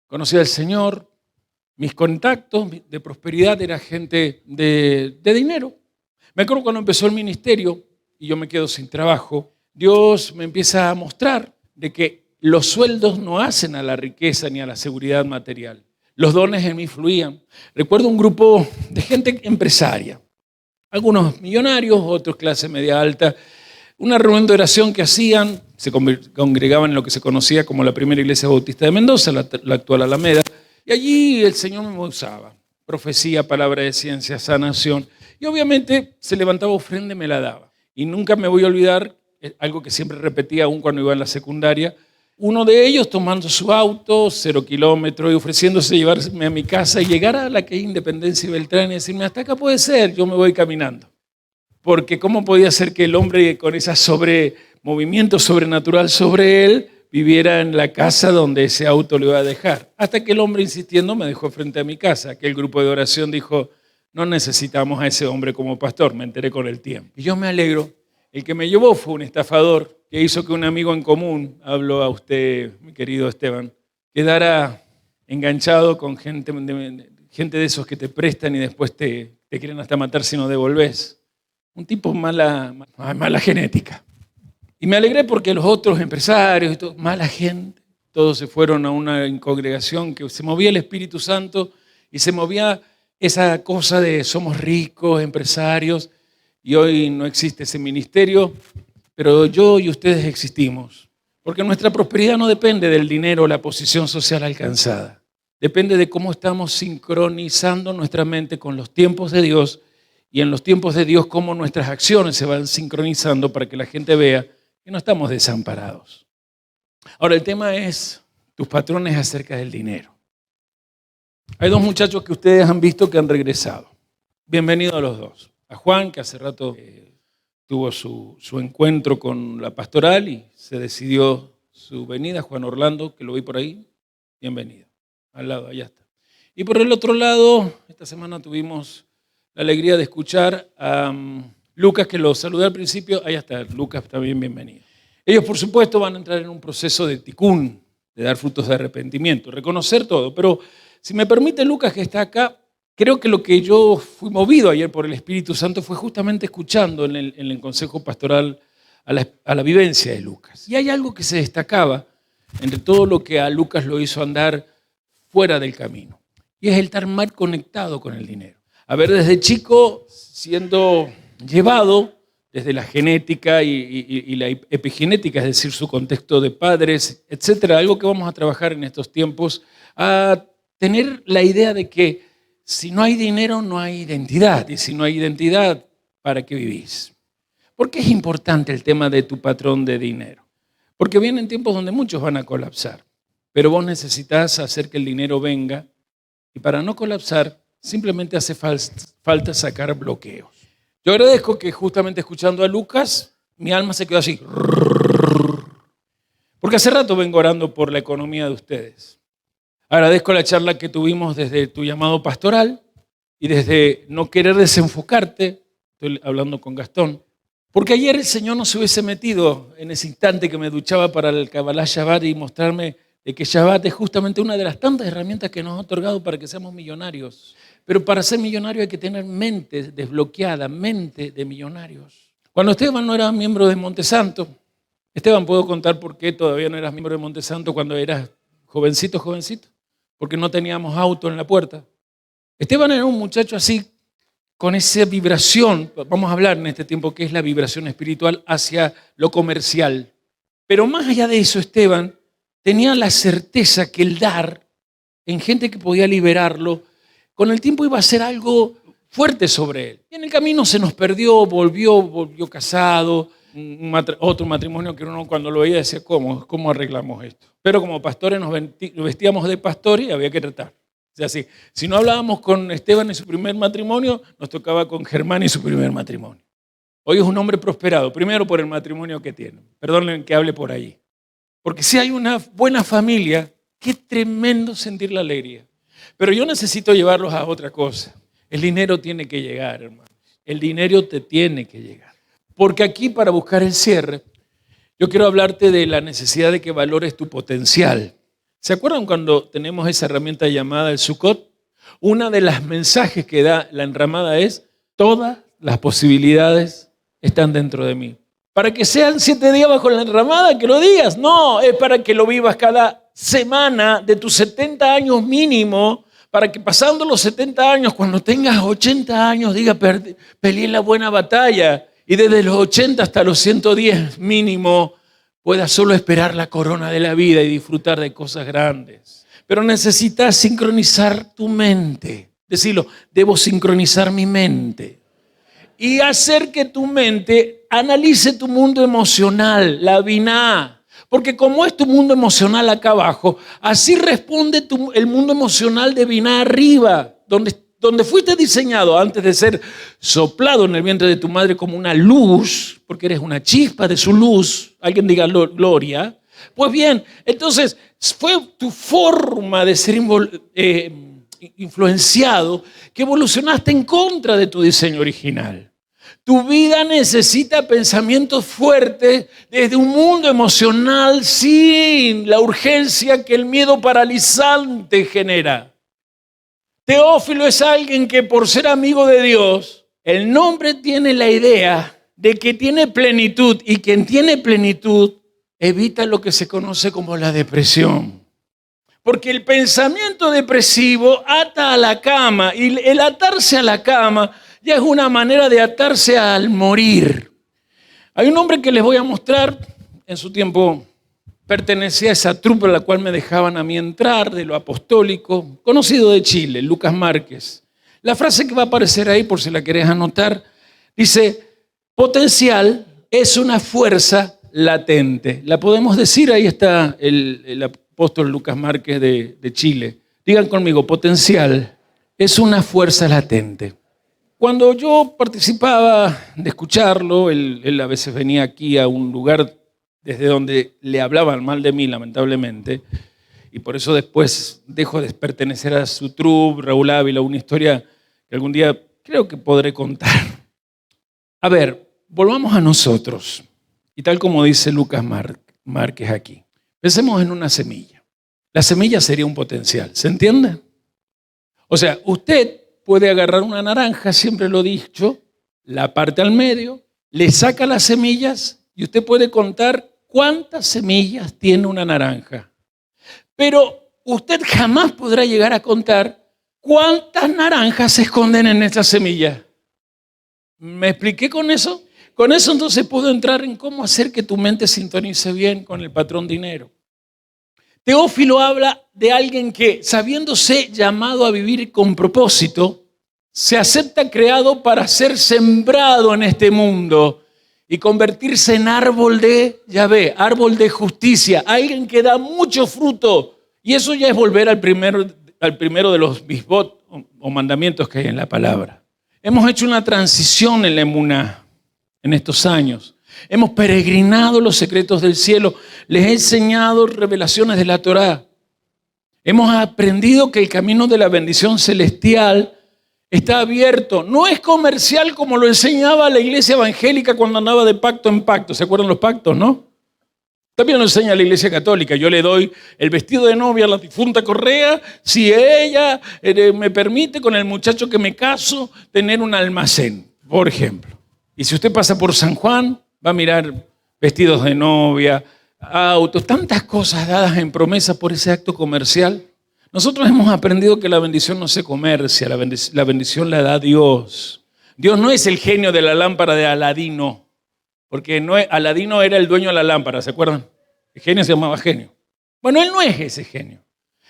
Conocí al Señor, mis contactos de prosperidad era gente de dinero. Me acuerdo cuando empezó el ministerio y yo me quedo sin trabajo, Dios me empieza a mostrar de que los sueldos no hacen a la riqueza ni a la seguridad material. Los dones en mí fluían. Recuerdo un grupo de gente empresaria, algunos millonarios, otros clase media alta, una reunión de oración que hacían, se congregaban en lo que se conocía como la primera iglesia bautista de Mendoza, la actual Alameda, y allí el Señor me usaba, profecía, palabra de ciencia, sanación, y obviamente se levantaba ofrenda y me la daba. Y nunca me voy a olvidar, algo que siempre repetía aún cuando iba en la secundaria, uno de ellos tomando su auto, 0 kilómetros, y ofreciéndose llevarme a mi casa y llegar a la calle Independencia y Beltrán y decirme, hasta acá puede ser, yo me voy caminando. Porque ¿cómo podía ser que el hombre con ese movimiento sobrenatural sobre él viviera en la casa donde ese auto le iba a dejar? Hasta que el hombre, insistiendo, me dejó frente a mi casa. Que el grupo de oración dijo, no necesitamos a ese hombre como pastor, me enteré con el tiempo. Y yo me alegro. El que me llevó fue un estafador que hizo que un amigo en común, hablo a usted, mi querido Esteban, quedara enganchado con gente de esos que te prestan y después te quieren hasta matar si no devolves. Un tipo mala genética. Y me alegré porque los otros empresarios y todo, mala gente, todos se fueron a una congregación que se movía el Espíritu Santo y se movía esa cosa de somos ricos, empresarios, y hoy no existe ese ministerio, pero yo y ustedes existimos. Porque nuestra prosperidad no depende del dinero o la posición social alcanzada. Depende de cómo estamos sincronizando nuestra mente con los tiempos de Dios y en los tiempos de Dios cómo nuestras acciones se van sincronizando para que la gente vea que no estamos desamparados. Ahora, el tema es tus patrones acerca del dinero. Hay 2 muchachos que ustedes han visto que han regresado. Bienvenidos a los 2. A Juan, que hace rato tuvo su encuentro con la pastoral y se decidió su venida. Juan Orlando, que lo vi por ahí. bienvenido. Al lado, allá está. Y por el otro lado, esta semana tuvimos la alegría de escuchar a Lucas, que lo saludé al principio. Allá está, Lucas, también bienvenido. Ellos, por supuesto, van a entrar en un proceso de ticún, de dar frutos de arrepentimiento, reconocer todo. Pero si me permite, Lucas, que está acá, creo que lo que yo fui movido ayer por el Espíritu Santo fue justamente escuchando en el consejo pastoral a la vivencia de Lucas. Y hay algo que se destacaba entre todo lo que a Lucas lo hizo andar fuera del camino. Y es el estar mal conectado con el dinero. Haber desde chico siendo llevado desde la genética y la epigenética, es decir, su contexto de padres, etcétera, algo que vamos a trabajar en estos tiempos, a tener la idea de que si no hay dinero, no hay identidad. Y si no hay identidad, ¿para qué vivís? ¿Por qué es importante el tema de tu patrón de dinero? Porque vienen tiempos donde muchos van a colapsar, pero vos necesitas hacer que el dinero venga y para no colapsar simplemente hace falta sacar bloqueos. Yo agradezco que justamente escuchando a Lucas, mi alma se quedó así. Porque hace rato vengo orando por la economía de ustedes. Agradezco la charla que tuvimos desde tu llamado pastoral y desde no querer desenfocarte, estoy hablando con Gastón, porque ayer el Señor no se hubiese metido en ese instante que me duchaba para el Kabbalah Shabbat y mostrarme de que Shabbat es justamente una de las tantas herramientas que nos ha otorgado para que seamos millonarios. Pero para ser millonario hay que tener mente desbloqueada, mente de millonarios. Cuando Esteban no era miembro de Montesanto, Esteban, ¿puedo contar por qué todavía no eras miembro de Montesanto cuando eras jovencito? Porque no teníamos auto en la puerta. Esteban era un muchacho así, con esa vibración, vamos a hablar en este tiempo que es la vibración espiritual hacia lo comercial. Pero más allá de eso, Esteban tenía la certeza que el dar en gente que podía liberarlo, con el tiempo iba a ser algo fuerte sobre él. Y en el camino se nos perdió, volvió casado, otro matrimonio que uno cuando lo veía decía, ¿cómo arreglamos esto? Pero como pastores nos vestíamos de pastores y había que tratar. O sea, si no hablábamos con Esteban en su primer matrimonio, nos tocaba con Germán y su primer matrimonio. Hoy es un hombre prosperado, primero por el matrimonio que tiene. Perdonen que hable por ahí. Porque si hay una buena familia, qué tremendo sentir la alegría. Pero yo necesito llevarlos a otra cosa. El dinero tiene que llegar, hermano. El dinero te tiene que llegar. Porque aquí, para buscar el cierre, yo quiero hablarte de la necesidad de que valores tu potencial. ¿Se acuerdan cuando tenemos esa herramienta llamada el Sukkot? Una de las mensajes que da la enramada es, todas las posibilidades están dentro de mí. Para que sean 7 días bajo la enramada, que lo digas. No, es para que lo vivas cada semana de tus 70 años mínimo, para que pasando los 70 años, cuando tengas 80 años, diga, peleé la buena batalla. Y desde los 80 hasta los 110 mínimo, puedas solo esperar la corona de la vida y disfrutar de cosas grandes. Pero necesitas sincronizar tu mente. Decirlo, debo sincronizar mi mente. Y hacer que tu mente analice tu mundo emocional, la biná. Porque como es tu mundo emocional acá abajo, así responde el mundo emocional de biná arriba, donde fuiste diseñado antes de ser soplado en el vientre de tu madre como una luz, porque eres una chispa de su luz, alguien diga gloria. Pues bien, entonces fue tu forma de ser influenciado que evolucionaste en contra de tu diseño original. Tu vida necesita pensamientos fuertes desde un mundo emocional sin la urgencia que el miedo paralizante genera. Teófilo es alguien que por ser amigo de Dios, el nombre tiene la idea de que tiene plenitud y quien tiene plenitud evita lo que se conoce como la depresión. Porque el pensamiento depresivo ata a la cama y el atarse a la cama ya es una manera de atarse al morir. Hay un hombre que les voy a mostrar, en su tiempo pertenecía a esa trupe a la cual me dejaban a mí entrar, de lo apostólico, conocido de Chile, Lucas Márquez. La frase que va a aparecer ahí, por si la querés anotar, dice, potencial es una fuerza latente. La podemos decir, ahí está el apóstol Lucas Márquez de Chile. Digan conmigo, potencial es una fuerza latente. Cuando yo participaba de escucharlo, él a veces venía aquí a un lugar desde donde le hablaban mal de mí, lamentablemente, y por eso después dejo de pertenecer a su troupe, Raúl Ávila, una historia que algún día creo que podré contar. A ver, volvamos a nosotros. Y tal como dice Lucas Márquez aquí, pensemos en una semilla. La semilla sería un potencial, ¿se entiende? O sea, usted puede agarrar una naranja, siempre lo he dicho, la parte al medio, le saca las semillas y usted puede contar cuántas semillas tiene una naranja. Pero usted jamás podrá llegar a contar cuántas naranjas se esconden en esta semilla. ¿Me expliqué con eso? Con eso entonces puedo entrar en cómo hacer que tu mente sintonice bien con el patrón dinero. Teófilo habla de alguien que, sabiéndose llamado a vivir con propósito, se acepta creado para ser sembrado en este mundo y convertirse en árbol de Yahvé, árbol de justicia, alguien que da mucho fruto. Y eso ya es volver al primero de los misbot o mandamientos que hay en la palabra. Hemos hecho una transición en la emuná en estos años. Hemos peregrinado los secretos del cielo. Les he enseñado revelaciones de la Torá. Hemos aprendido que el camino de la bendición celestial está abierto. No es comercial como lo enseñaba la iglesia evangélica cuando andaba de pacto en pacto. ¿Se acuerdan los pactos, no? También lo enseña la iglesia católica. Yo le doy el vestido de novia a la difunta Correa si ella me permite con el muchacho que me caso tener un almacén, por ejemplo. Y si usted pasa por San Juan, va a mirar vestidos de novia, autos, tantas cosas dadas en promesa por ese acto comercial. Nosotros hemos aprendido que la bendición no se comercia, la bendición la da Dios. Dios no es el genio de la lámpara de Aladino, porque Aladino era el dueño de la lámpara, ¿se acuerdan? El genio se llamaba genio. Bueno, él no es ese genio.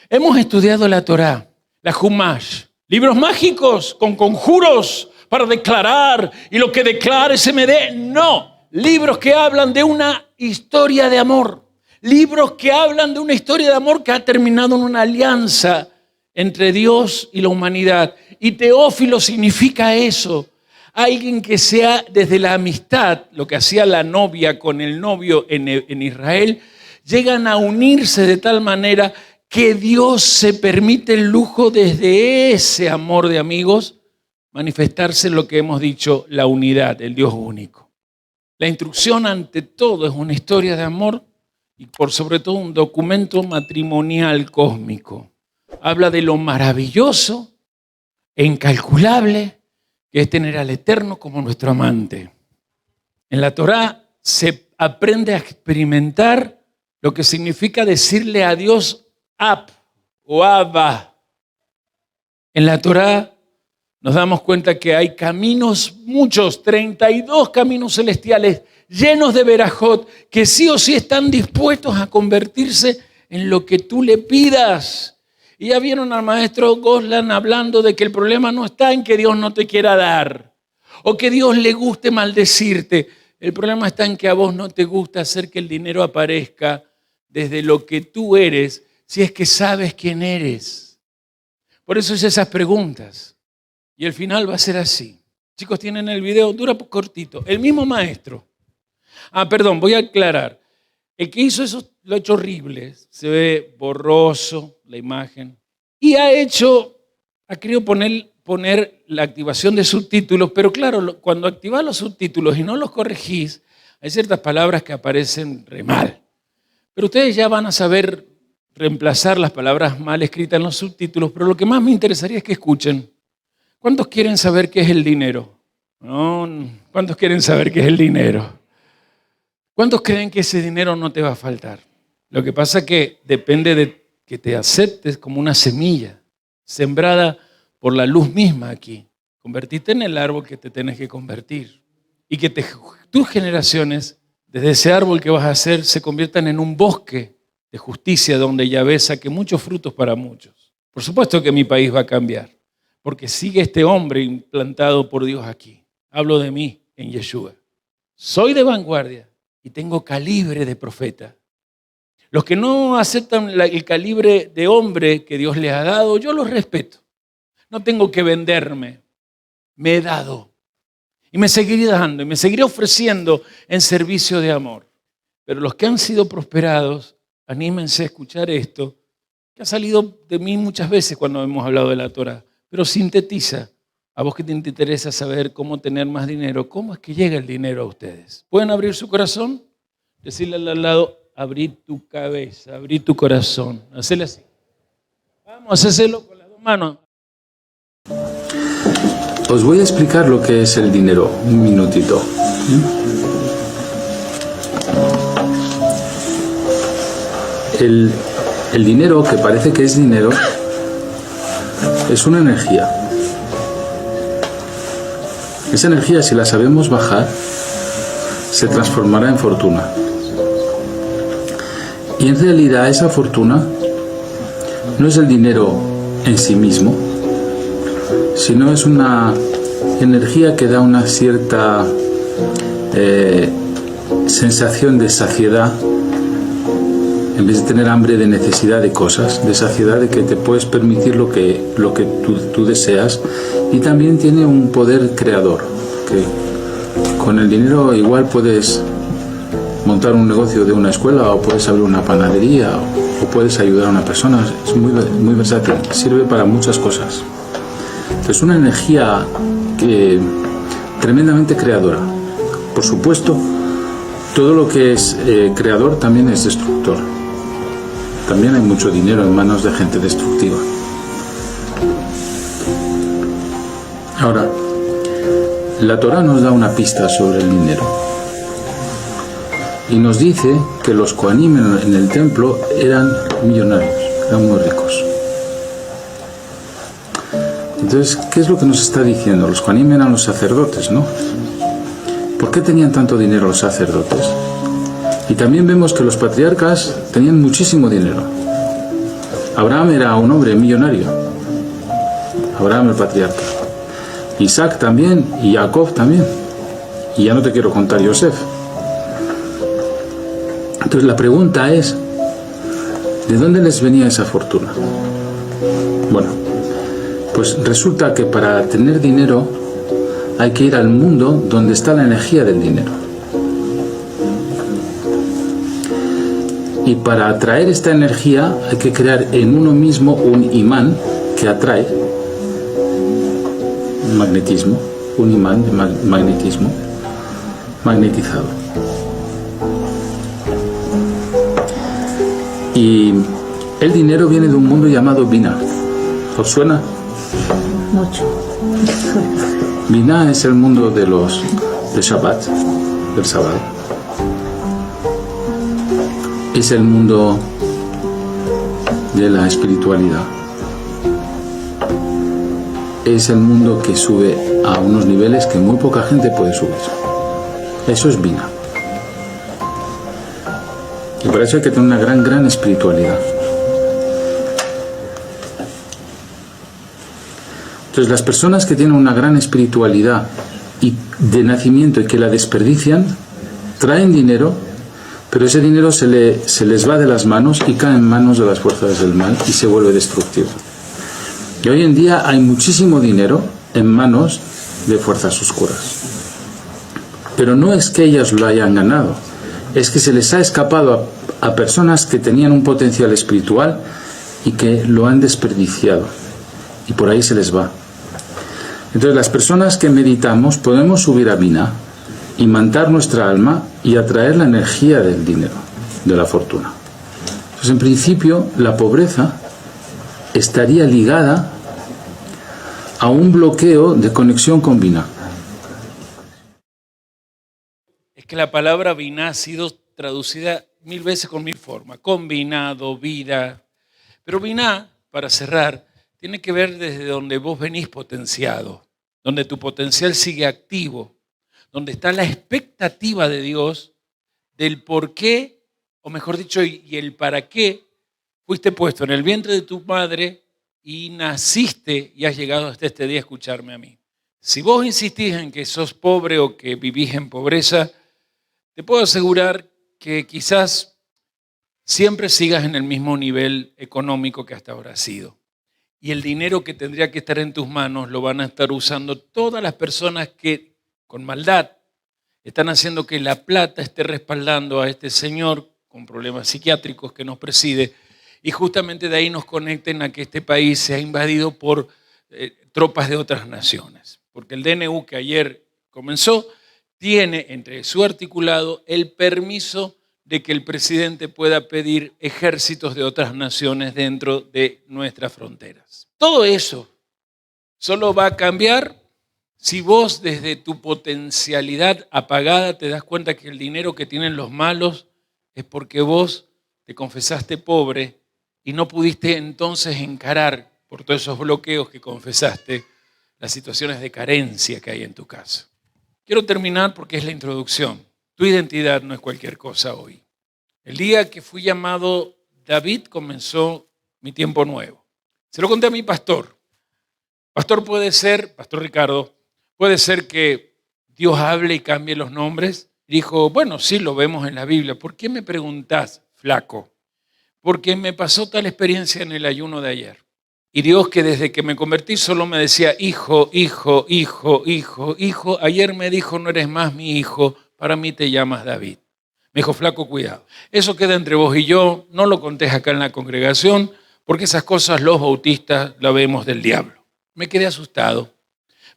Hemos estudiado la Torá, la Humash, libros mágicos con conjuros para declarar y lo que declare se me dé. No, libros que hablan de una historia de amor. Libros que hablan de una historia de amor que ha terminado en una alianza entre Dios y la humanidad. Y Teófilo significa eso. Alguien que sea desde la amistad, lo que hacía la novia con el novio en Israel, llegan a unirse de tal manera que Dios se permite el lujo desde ese amor de amigos manifestarse en lo que hemos dicho, la unidad, el Dios único. La instrucción ante todo es una historia de amor y por sobre todo un documento matrimonial cósmico. Habla de lo maravilloso e incalculable que es tener al Eterno como nuestro amante. En la Torá se aprende a experimentar lo que significa decirle a Dios Ab o Abba. En la Torá nos damos cuenta que hay caminos, muchos, 32 caminos celestiales llenos de verajot, que sí o sí están dispuestos a convertirse en lo que tú le pidas. Y ya vieron al maestro Goslan hablando de que el problema no está en que Dios no te quiera dar o que Dios le guste maldecirte. El problema está en que a vos no te gusta hacer que el dinero aparezca desde lo que tú eres, si es que sabes quién eres. Por eso es esas preguntas. Y el final va a ser así. Chicos, tienen el video, dura cortito. El mismo maestro. Voy a aclarar. El que hizo eso lo ha hecho horrible. Se ve borroso la imagen. Y ha querido poner la activación de subtítulos, pero claro, cuando activas los subtítulos y no los corregís, hay ciertas palabras que aparecen re mal. Pero ustedes ya van a saber reemplazar las palabras mal escritas en los subtítulos, pero lo que más me interesaría es que escuchen. ¿Cuántos quieren saber qué es el dinero? No, ¿cuántos quieren saber qué es el dinero? ¿Cuántos creen que ese dinero no te va a faltar? Lo que pasa es que depende de que te aceptes como una semilla sembrada por la luz misma aquí. Convertite en el árbol que te tenés que convertir y que tus generaciones, desde ese árbol que vas a hacer, se conviertan en un bosque de justicia donde Yahvé saque muchos frutos para muchos. Por supuesto que mi país va a cambiar, porque sigue este hombre implantado por Dios aquí. Hablo de mí en Yeshua. Soy de vanguardia y tengo calibre de profeta. Los que no aceptan el calibre de hombre que Dios les ha dado, yo los respeto. No tengo que venderme. Me he dado. Y me seguiré dando y me seguiré ofreciendo en servicio de amor. Pero los que han sido prosperados, anímense a escuchar esto que ha salido de mí muchas veces cuando hemos hablado de la Torah, pero sintetiza. A vos que te interesa saber cómo tener más dinero, ¿cómo es que llega el dinero a ustedes? ¿Pueden abrir su corazón? Decirle al lado, abrí tu cabeza, abrí tu corazón. Hacele así. Vamos, hacelo con las dos manos. Os voy a explicar lo que es el dinero, un minutito. El dinero, que parece que es dinero, es una energía. Esa energía, si la sabemos bajar, se transformará en fortuna. Y en realidad esa fortuna no es el dinero en sí mismo, sino es una energía que da una cierta sensación de saciedad, en vez de tener hambre de necesidad de cosas, de saciedad de que te puedes permitir lo que tú deseas, y también tiene un poder creador, que con el dinero igual puedes montar un negocio de una escuela, o puedes abrir una panadería, o puedes ayudar a una persona. Es muy versátil, sirve para muchas cosas. Es una energía tremendamente creadora. Por supuesto, todo lo que es creador también es destructor. También hay mucho dinero en manos de gente destructiva. Ahora, la Torá nos da una pista sobre el dinero. Y nos dice que los Kohanim en el templo eran millonarios, eran muy ricos. Entonces, ¿qué es lo que nos está diciendo? Los Kohanim eran los sacerdotes, ¿no? ¿Por qué tenían tanto dinero los sacerdotes? Y también vemos que los patriarcas tenían muchísimo dinero. Abraham era un hombre millonario. Abraham el patriarca. Isaac también, y Jacob también. Y ya no te quiero contar Yosef. Entonces la pregunta es, ¿de dónde les venía esa fortuna? Bueno, pues resulta que para tener dinero hay que ir al mundo donde está la energía del dinero. Y para atraer esta energía hay que crear en uno mismo un imán que atrae magnetismo, un imán de magnetismo magnetizado. Y el dinero viene de un mundo llamado Binah. ¿Os suena? Mucho. Binah es el mundo de Shabbat, del sábado. Es el mundo de la espiritualidad. Es el mundo que sube a unos niveles que muy poca gente puede subir. Eso es Binah. Y por eso hay que tener una gran espiritualidad. Entonces, las personas que tienen una gran espiritualidad y de nacimiento y que la desperdician, traen dinero, pero ese dinero se les va de las manos y cae en manos de las fuerzas del mal y se vuelve destructivo. Y hoy en día hay muchísimo dinero en manos de fuerzas oscuras. Pero no es que ellas lo hayan ganado, es que se les ha escapado a personas que tenían un potencial espiritual y que lo han desperdiciado. Y por ahí se les va. Entonces, las personas que meditamos podemos subir a Binah, imantar nuestra alma y atraer la energía del dinero, de la fortuna. Entonces, en principio, la pobreza estaría ligada a un bloqueo de conexión con Binah. Es que la palabra Binah ha sido traducida 1000 veces con 1000 formas. Combinado, vida. Pero Binah, para cerrar, tiene que ver desde donde vos venís potenciado, donde tu potencial sigue activo, donde está la expectativa de Dios del por qué, o mejor dicho, y el para qué fuiste puesto en el vientre de tu madre y naciste y has llegado hasta este día a escucharme a mí. Si vos insistís en que sos pobre o que vivís en pobreza, te puedo asegurar que quizás siempre sigas en el mismo nivel económico que hasta ahora has sido. Y el dinero que tendría que estar en tus manos lo van a estar usando todas las personas que con maldad están haciendo que la plata esté respaldando a este señor con problemas psiquiátricos que nos preside y justamente de ahí nos conecten a que este país sea invadido por tropas de otras naciones. Porque el DNU que ayer comenzó tiene entre su articulado el permiso de que el presidente pueda pedir ejércitos de otras naciones dentro de nuestras fronteras. Todo eso solo va a cambiar si vos desde tu potencialidad apagada te das cuenta que el dinero que tienen los malos es porque vos te confesaste pobre y no pudiste entonces encarar por todos esos bloqueos que confesaste las situaciones de carencia que hay en tu casa. Quiero terminar porque es la introducción. Tu identidad no es cualquier cosa hoy. El día que fui llamado David comenzó mi tiempo nuevo. Se lo conté a mi pastor. Pastor puede ser, Pastor Ricardo, puede ser que Dios hable y cambie los nombres. Dijo, bueno, sí, lo vemos en la Biblia. ¿Por qué me preguntás, flaco? Porque me pasó tal experiencia en el ayuno de ayer. Y Dios, que desde que me convertí solo me decía, hijo, hijo, hijo, hijo, hijo. Ayer me dijo, no eres más mi hijo, para mí te llamas David. Me dijo, flaco, cuidado. Eso queda entre vos y yo, no lo contés acá en la congregación, porque esas cosas los bautistas la vemos del diablo. Me quedé asustado.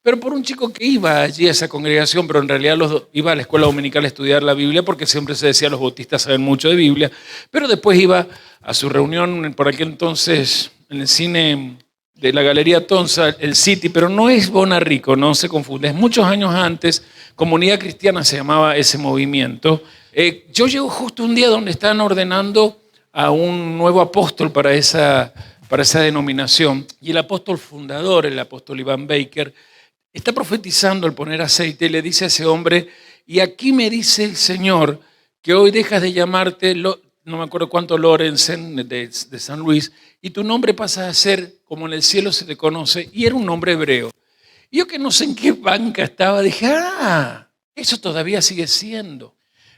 Pero por un chico que iba allí a esa congregación, pero en realidad iba a la escuela dominical a estudiar la Biblia, porque siempre se decía los bautistas saben mucho de Biblia, pero después iba a su reunión por aquel entonces en el cine de la Galería Tonsa, el City, pero no es Bonarrico, no se confunde, es muchos años antes, Comunidad Cristiana se llamaba ese movimiento. Yo llego justo un día donde están ordenando a un nuevo apóstol para esa denominación, y el apóstol fundador, el apóstol Iván Baker, está profetizando al poner aceite y le dice a ese hombre, y aquí me dice el Señor que hoy dejas de llamarte, no me acuerdo cuánto, Lorenzen de San Luis, y tu nombre pasa a ser como en el cielo se te conoce, y era un nombre hebreo. Y yo que no sé en qué banca estaba, dije, eso todavía sigue siendo.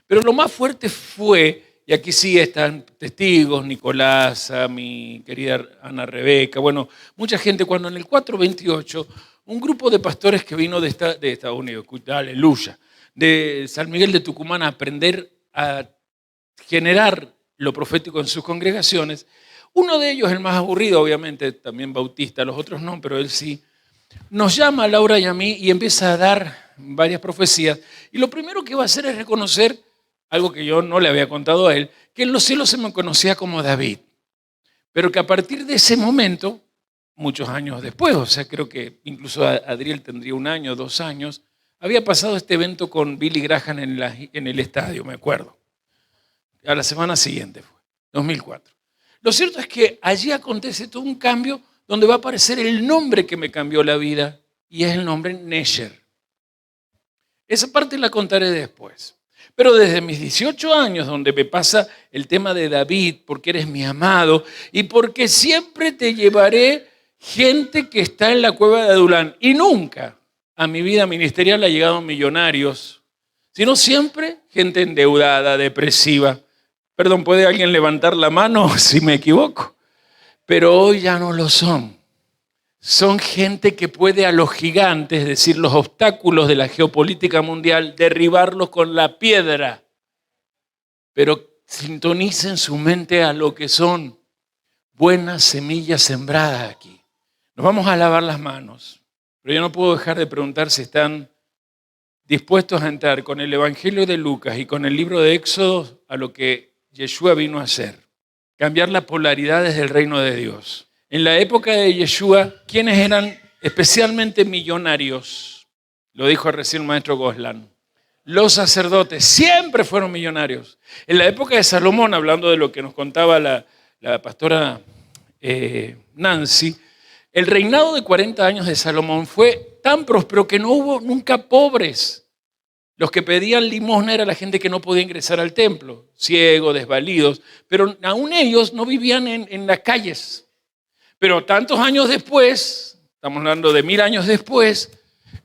Pero lo más fuerte fue, y aquí sí están testigos, Nicolás, mi querida Ana Rebeca, bueno, mucha gente, cuando en el 428, un grupo de pastores que vino de Estados Unidos, aleluya, de San Miguel de Tucumán a aprender a generar lo profético en sus congregaciones, uno de ellos, el más aburrido, obviamente, también bautista, los otros no, pero él sí, nos llama a Laura y a mí y empieza a dar varias profecías. Y lo primero que va a hacer es reconocer algo que yo no le había contado a él, que en los cielos se me conocía como David, pero que a partir de ese momento, muchos años después, o sea, creo que incluso Adriel tendría 1 año, 2 años, había pasado este evento con Billy Graham en el estadio, me acuerdo. A la semana siguiente fue, 2004. Lo cierto es que allí acontece todo un cambio donde va a aparecer el nombre que me cambió la vida, y es el nombre Nesher. Esa parte la contaré después. Pero desde mis 18 años, donde me pasa el tema de David, porque eres mi amado, y porque siempre te llevaré gente que está en la cueva de Adulán, y nunca a mi vida ministerial ha llegado millonarios, sino siempre gente endeudada, depresiva. Perdón, ¿puede alguien levantar la mano si me equivoco? Pero hoy ya no lo son. Son gente que puede a los gigantes, es decir, los obstáculos de la geopolítica mundial, derribarlos con la piedra. Pero sintonicen su mente a lo que son buenas semillas sembradas aquí. Nos vamos a lavar las manos, pero yo no puedo dejar de preguntar si están dispuestos a entrar con el Evangelio de Lucas y con el libro de Éxodo a lo que Yeshua vino a hacer, cambiar las polaridades del reino de Dios. En la época de Yeshua, ¿quiénes eran especialmente millonarios? Lo dijo recién el maestro Goslan. Los sacerdotes siempre fueron millonarios. En la época de Salomón, hablando de lo que nos contaba la pastora Nancy, el reinado de 40 años de Salomón fue tan próspero que no hubo nunca pobres. Los que pedían limosna era la gente que no podía ingresar al templo, ciegos, desvalidos, pero aún ellos no vivían en las calles. Pero tantos años después, estamos hablando de 1000 años después,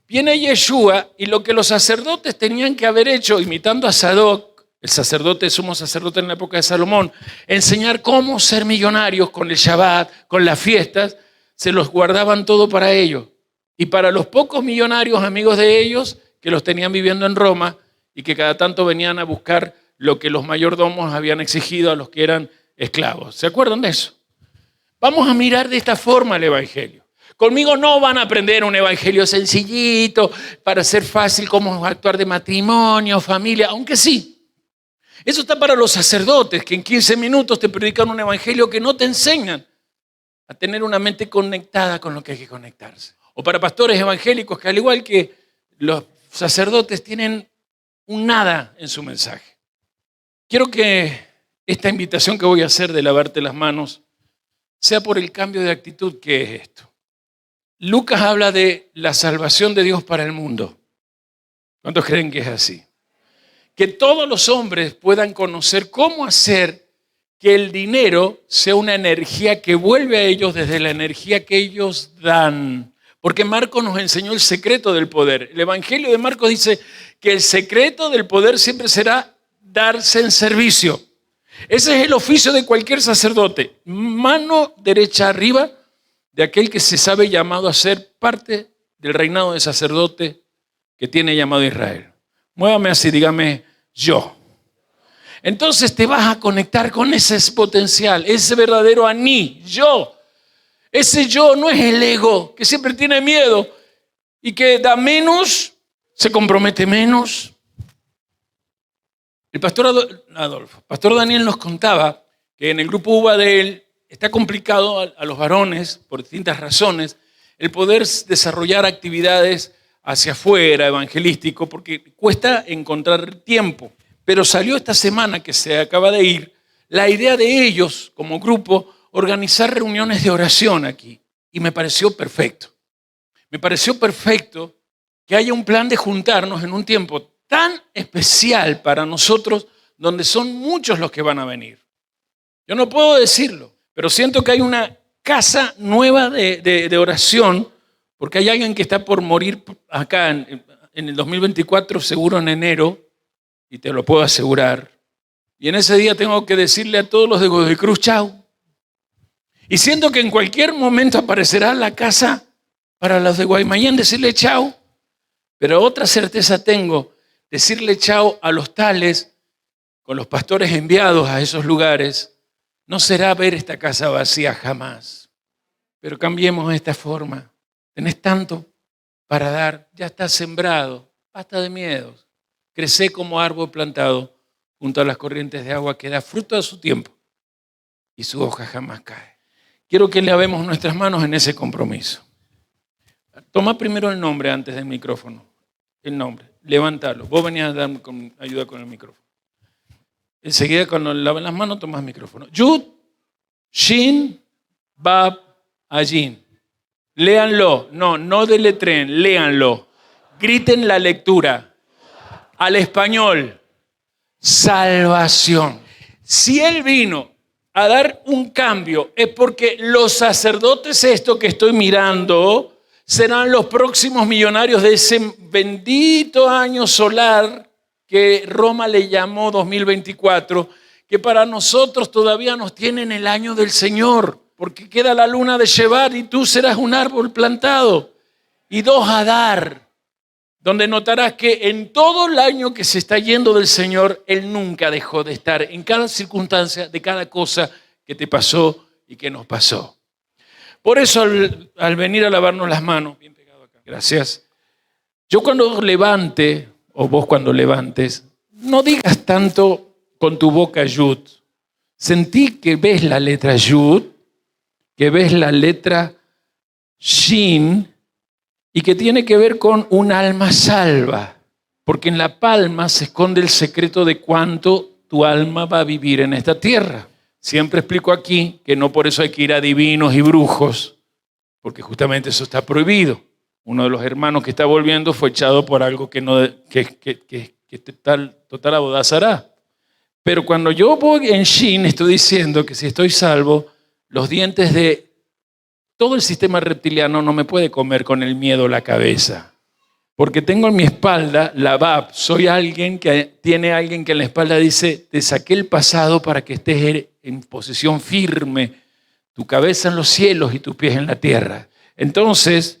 viene Yeshua y lo que los sacerdotes tenían que haber hecho, imitando a Sadoc, el sacerdote, sumo sacerdote en la época de Salomón, enseñar cómo ser millonarios con el Shabbat, con las fiestas, se los guardaban todo para ellos. Y para los pocos millonarios amigos de ellos, que los tenían viviendo en Roma y que cada tanto venían a buscar lo que los mayordomos habían exigido a los que eran esclavos. ¿Se acuerdan de eso? Vamos a mirar de esta forma el Evangelio. Conmigo no van a aprender un evangelio sencillito para ser fácil cómo actuar de matrimonio, familia, aunque sí. Eso está para los sacerdotes que en 15 minutos te predican un evangelio que no te enseñan a tener una mente conectada con lo que hay que conectarse. O para pastores evangélicos que al igual que los sacerdotes tienen un nada en su mensaje. Quiero que esta invitación que voy a hacer de lavarte las manos sea por el cambio de actitud que es esto. Lucas habla de la salvación de Dios para el mundo. ¿Cuántos creen que es así? Que todos los hombres puedan conocer cómo hacer que el dinero sea una energía que vuelve a ellos desde la energía que ellos dan. Porque Marcos nos enseñó el secreto del poder. El Evangelio de Marcos dice que el secreto del poder siempre será darse en servicio. Ese es el oficio de cualquier sacerdote. Mano derecha arriba de aquel que se sabe llamado a ser parte del reinado de sacerdote que tiene llamado Israel. Muévame así, dígame yo. Entonces te vas a conectar con ese potencial, ese verdadero aní, yo. Ese yo no es el ego que siempre tiene miedo y que da menos, se compromete menos. El pastor Pastor Daniel nos contaba que en el grupo UBA de él está complicado a los varones, por distintas razones, el poder desarrollar actividades hacia afuera, evangelístico, porque cuesta encontrar tiempo. Pero salió esta semana que se acaba de ir, la idea de ellos, como grupo, organizar reuniones de oración aquí. Y me pareció perfecto. Me pareció perfecto que haya un plan de juntarnos en un tiempo tan especial para nosotros, donde son muchos los que van a venir. Yo no puedo decirlo, pero siento que hay una casa nueva de oración, porque hay alguien que está por morir acá en el 2024, seguro en enero, y te lo puedo asegurar. Y en ese día tengo que decirle a todos los de Godecruz, chau. Y siento que en cualquier momento aparecerá la casa para los de Guaymallén, decirle chau. Pero otra certeza tengo, decirle chau a los tales, con los pastores enviados a esos lugares, no será ver esta casa vacía jamás. Pero cambiemos de esta forma. Tenés tanto para dar, ya estás sembrado, basta de miedos. Crecé como árbol plantado junto a las corrientes de agua que da fruto a su tiempo y su hoja jamás cae. Quiero que lavemos nuestras manos en ese compromiso. Toma primero el nombre antes del micrófono. El nombre, levántalo. Vos venías a dar ayuda con el micrófono. Enseguida cuando laven las manos tomas el micrófono. Yud, Shin, Bab, Ayin. Léanlo. No deletren, léanlo. Griten la lectura. Al español, salvación. Si Él vino a dar un cambio, es porque los sacerdotes, esto que estoy mirando, serán los próximos millonarios de ese bendito año solar que Roma le llamó 2024, que para nosotros todavía nos tiene en el año del Señor, porque queda la luna de Shevat y tú serás un árbol plantado. Y 2 Adar, donde notarás que en todo el año que se está yendo del Señor, Él nunca dejó de estar en cada circunstancia, de cada cosa que te pasó y que nos pasó. Por eso al venir a lavarnos las manos, bien pegado acá, gracias, yo cuando levante, o vos cuando levantes, no digas tanto con tu boca Yud. Sentí que ves la letra Yud, que ves la letra Shin, y que tiene que ver con un alma salva, porque en la palma se esconde el secreto de cuánto tu alma va a vivir en esta tierra. Siempre explico aquí que no por eso hay que ir a divinos y brujos, porque justamente eso está prohibido. Uno de los hermanos que está volviendo fue echado por algo que total abodazará. Pero cuando yo voy en Shin, estoy diciendo que si estoy salvo, los dientes de todo el sistema reptiliano no me puede comer con el miedo la cabeza. Porque tengo en mi espalda la Bab. Soy alguien que tiene alguien que en la espalda dice, te saqué el pasado para que estés en posición firme, tu cabeza en los cielos y tus pies en la tierra. Entonces,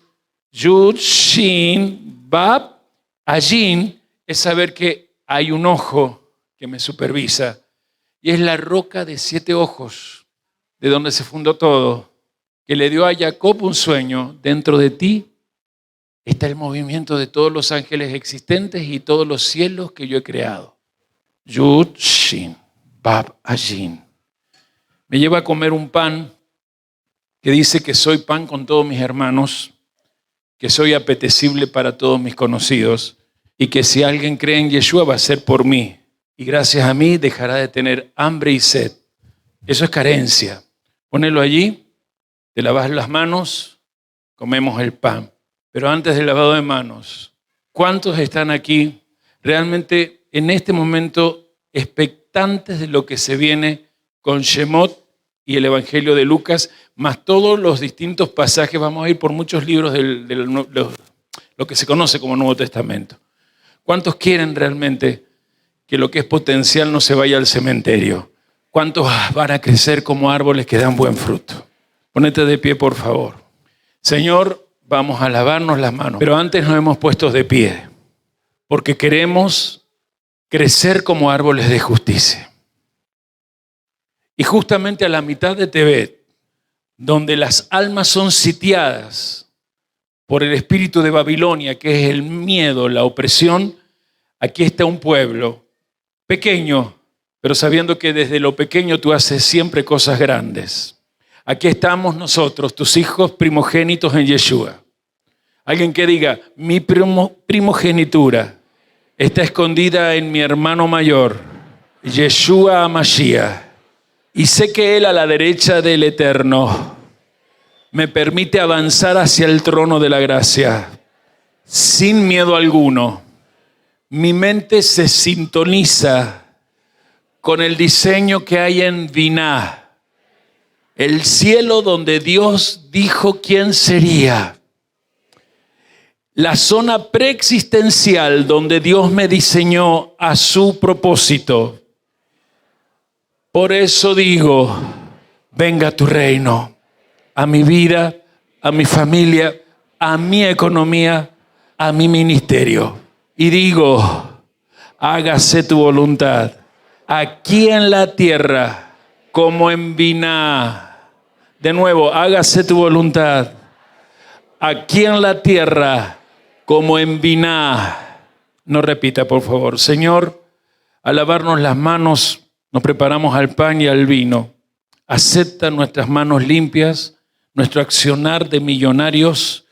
Yud, Shin, Bab, Ayin, es saber que hay un ojo que me supervisa, y es la roca de 7 ojos, de donde se fundó todo, que le dio a Jacob un sueño. Dentro de ti está el movimiento de todos los ángeles existentes y todos los cielos que yo he creado. Yud, Shin, Bab, Ajin. Me lleva a comer un pan que dice que soy pan con todos mis hermanos, que soy apetecible para todos mis conocidos y que si alguien cree en Yeshua va a ser por mí y gracias a mí dejará de tener hambre y sed. Eso es carencia. Ponelo allí, te lavas las manos, comemos el pan. Pero antes del lavado de manos, ¿cuántos están aquí realmente en este momento expectantes de lo que se viene con Shemot y el Evangelio de Lucas, más todos los distintos pasajes? Vamos a ir por muchos libros de lo que se conoce como Nuevo Testamento. ¿Cuántos quieren realmente que lo que es potencial no se vaya al cementerio? ¿Cuántos van a crecer como árboles que dan buen fruto? Ponete de pie, por favor. Señor, vamos a lavarnos las manos, pero antes nos hemos puesto de pie, porque queremos crecer como árboles de justicia. Y justamente a la mitad de Tebet, donde las almas son sitiadas por el espíritu de Babilonia, que es el miedo, la opresión, aquí está un pueblo pequeño, pero sabiendo que desde lo pequeño tú haces siempre cosas grandes. Aquí estamos nosotros, tus hijos primogénitos en Yeshua. Alguien que diga, mi primogenitura está escondida en mi hermano mayor, Yeshua Mashiach. Y sé que Él a la derecha del Eterno me permite avanzar hacia el trono de la gracia sin miedo alguno. Mi mente se sintoniza con el diseño que hay en Binah, el cielo donde Dios dijo quién sería. La zona preexistencial donde Dios me diseñó a su propósito. Por eso digo, venga tu reino, a mi vida, a mi familia, a mi economía, a mi ministerio. Y digo, hágase tu voluntad, aquí en la tierra, como en Binah. De nuevo, hágase tu voluntad, aquí en la tierra, como en Binah. No repita, por favor. Señor, al lavarnos las manos, nos preparamos al pan y al vino. Acepta nuestras manos limpias, nuestro accionar de millonarios,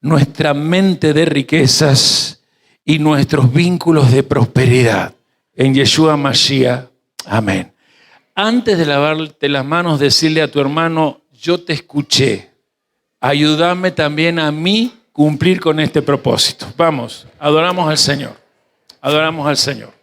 nuestra mente de riquezas y nuestros vínculos de prosperidad. En Yeshua Mashiach. Amén. Antes de lavarte las manos, decirle a tu hermano, yo te escuché. Ayúdame también a mí cumplir con este propósito. Vamos, adoramos al Señor. Adoramos al Señor.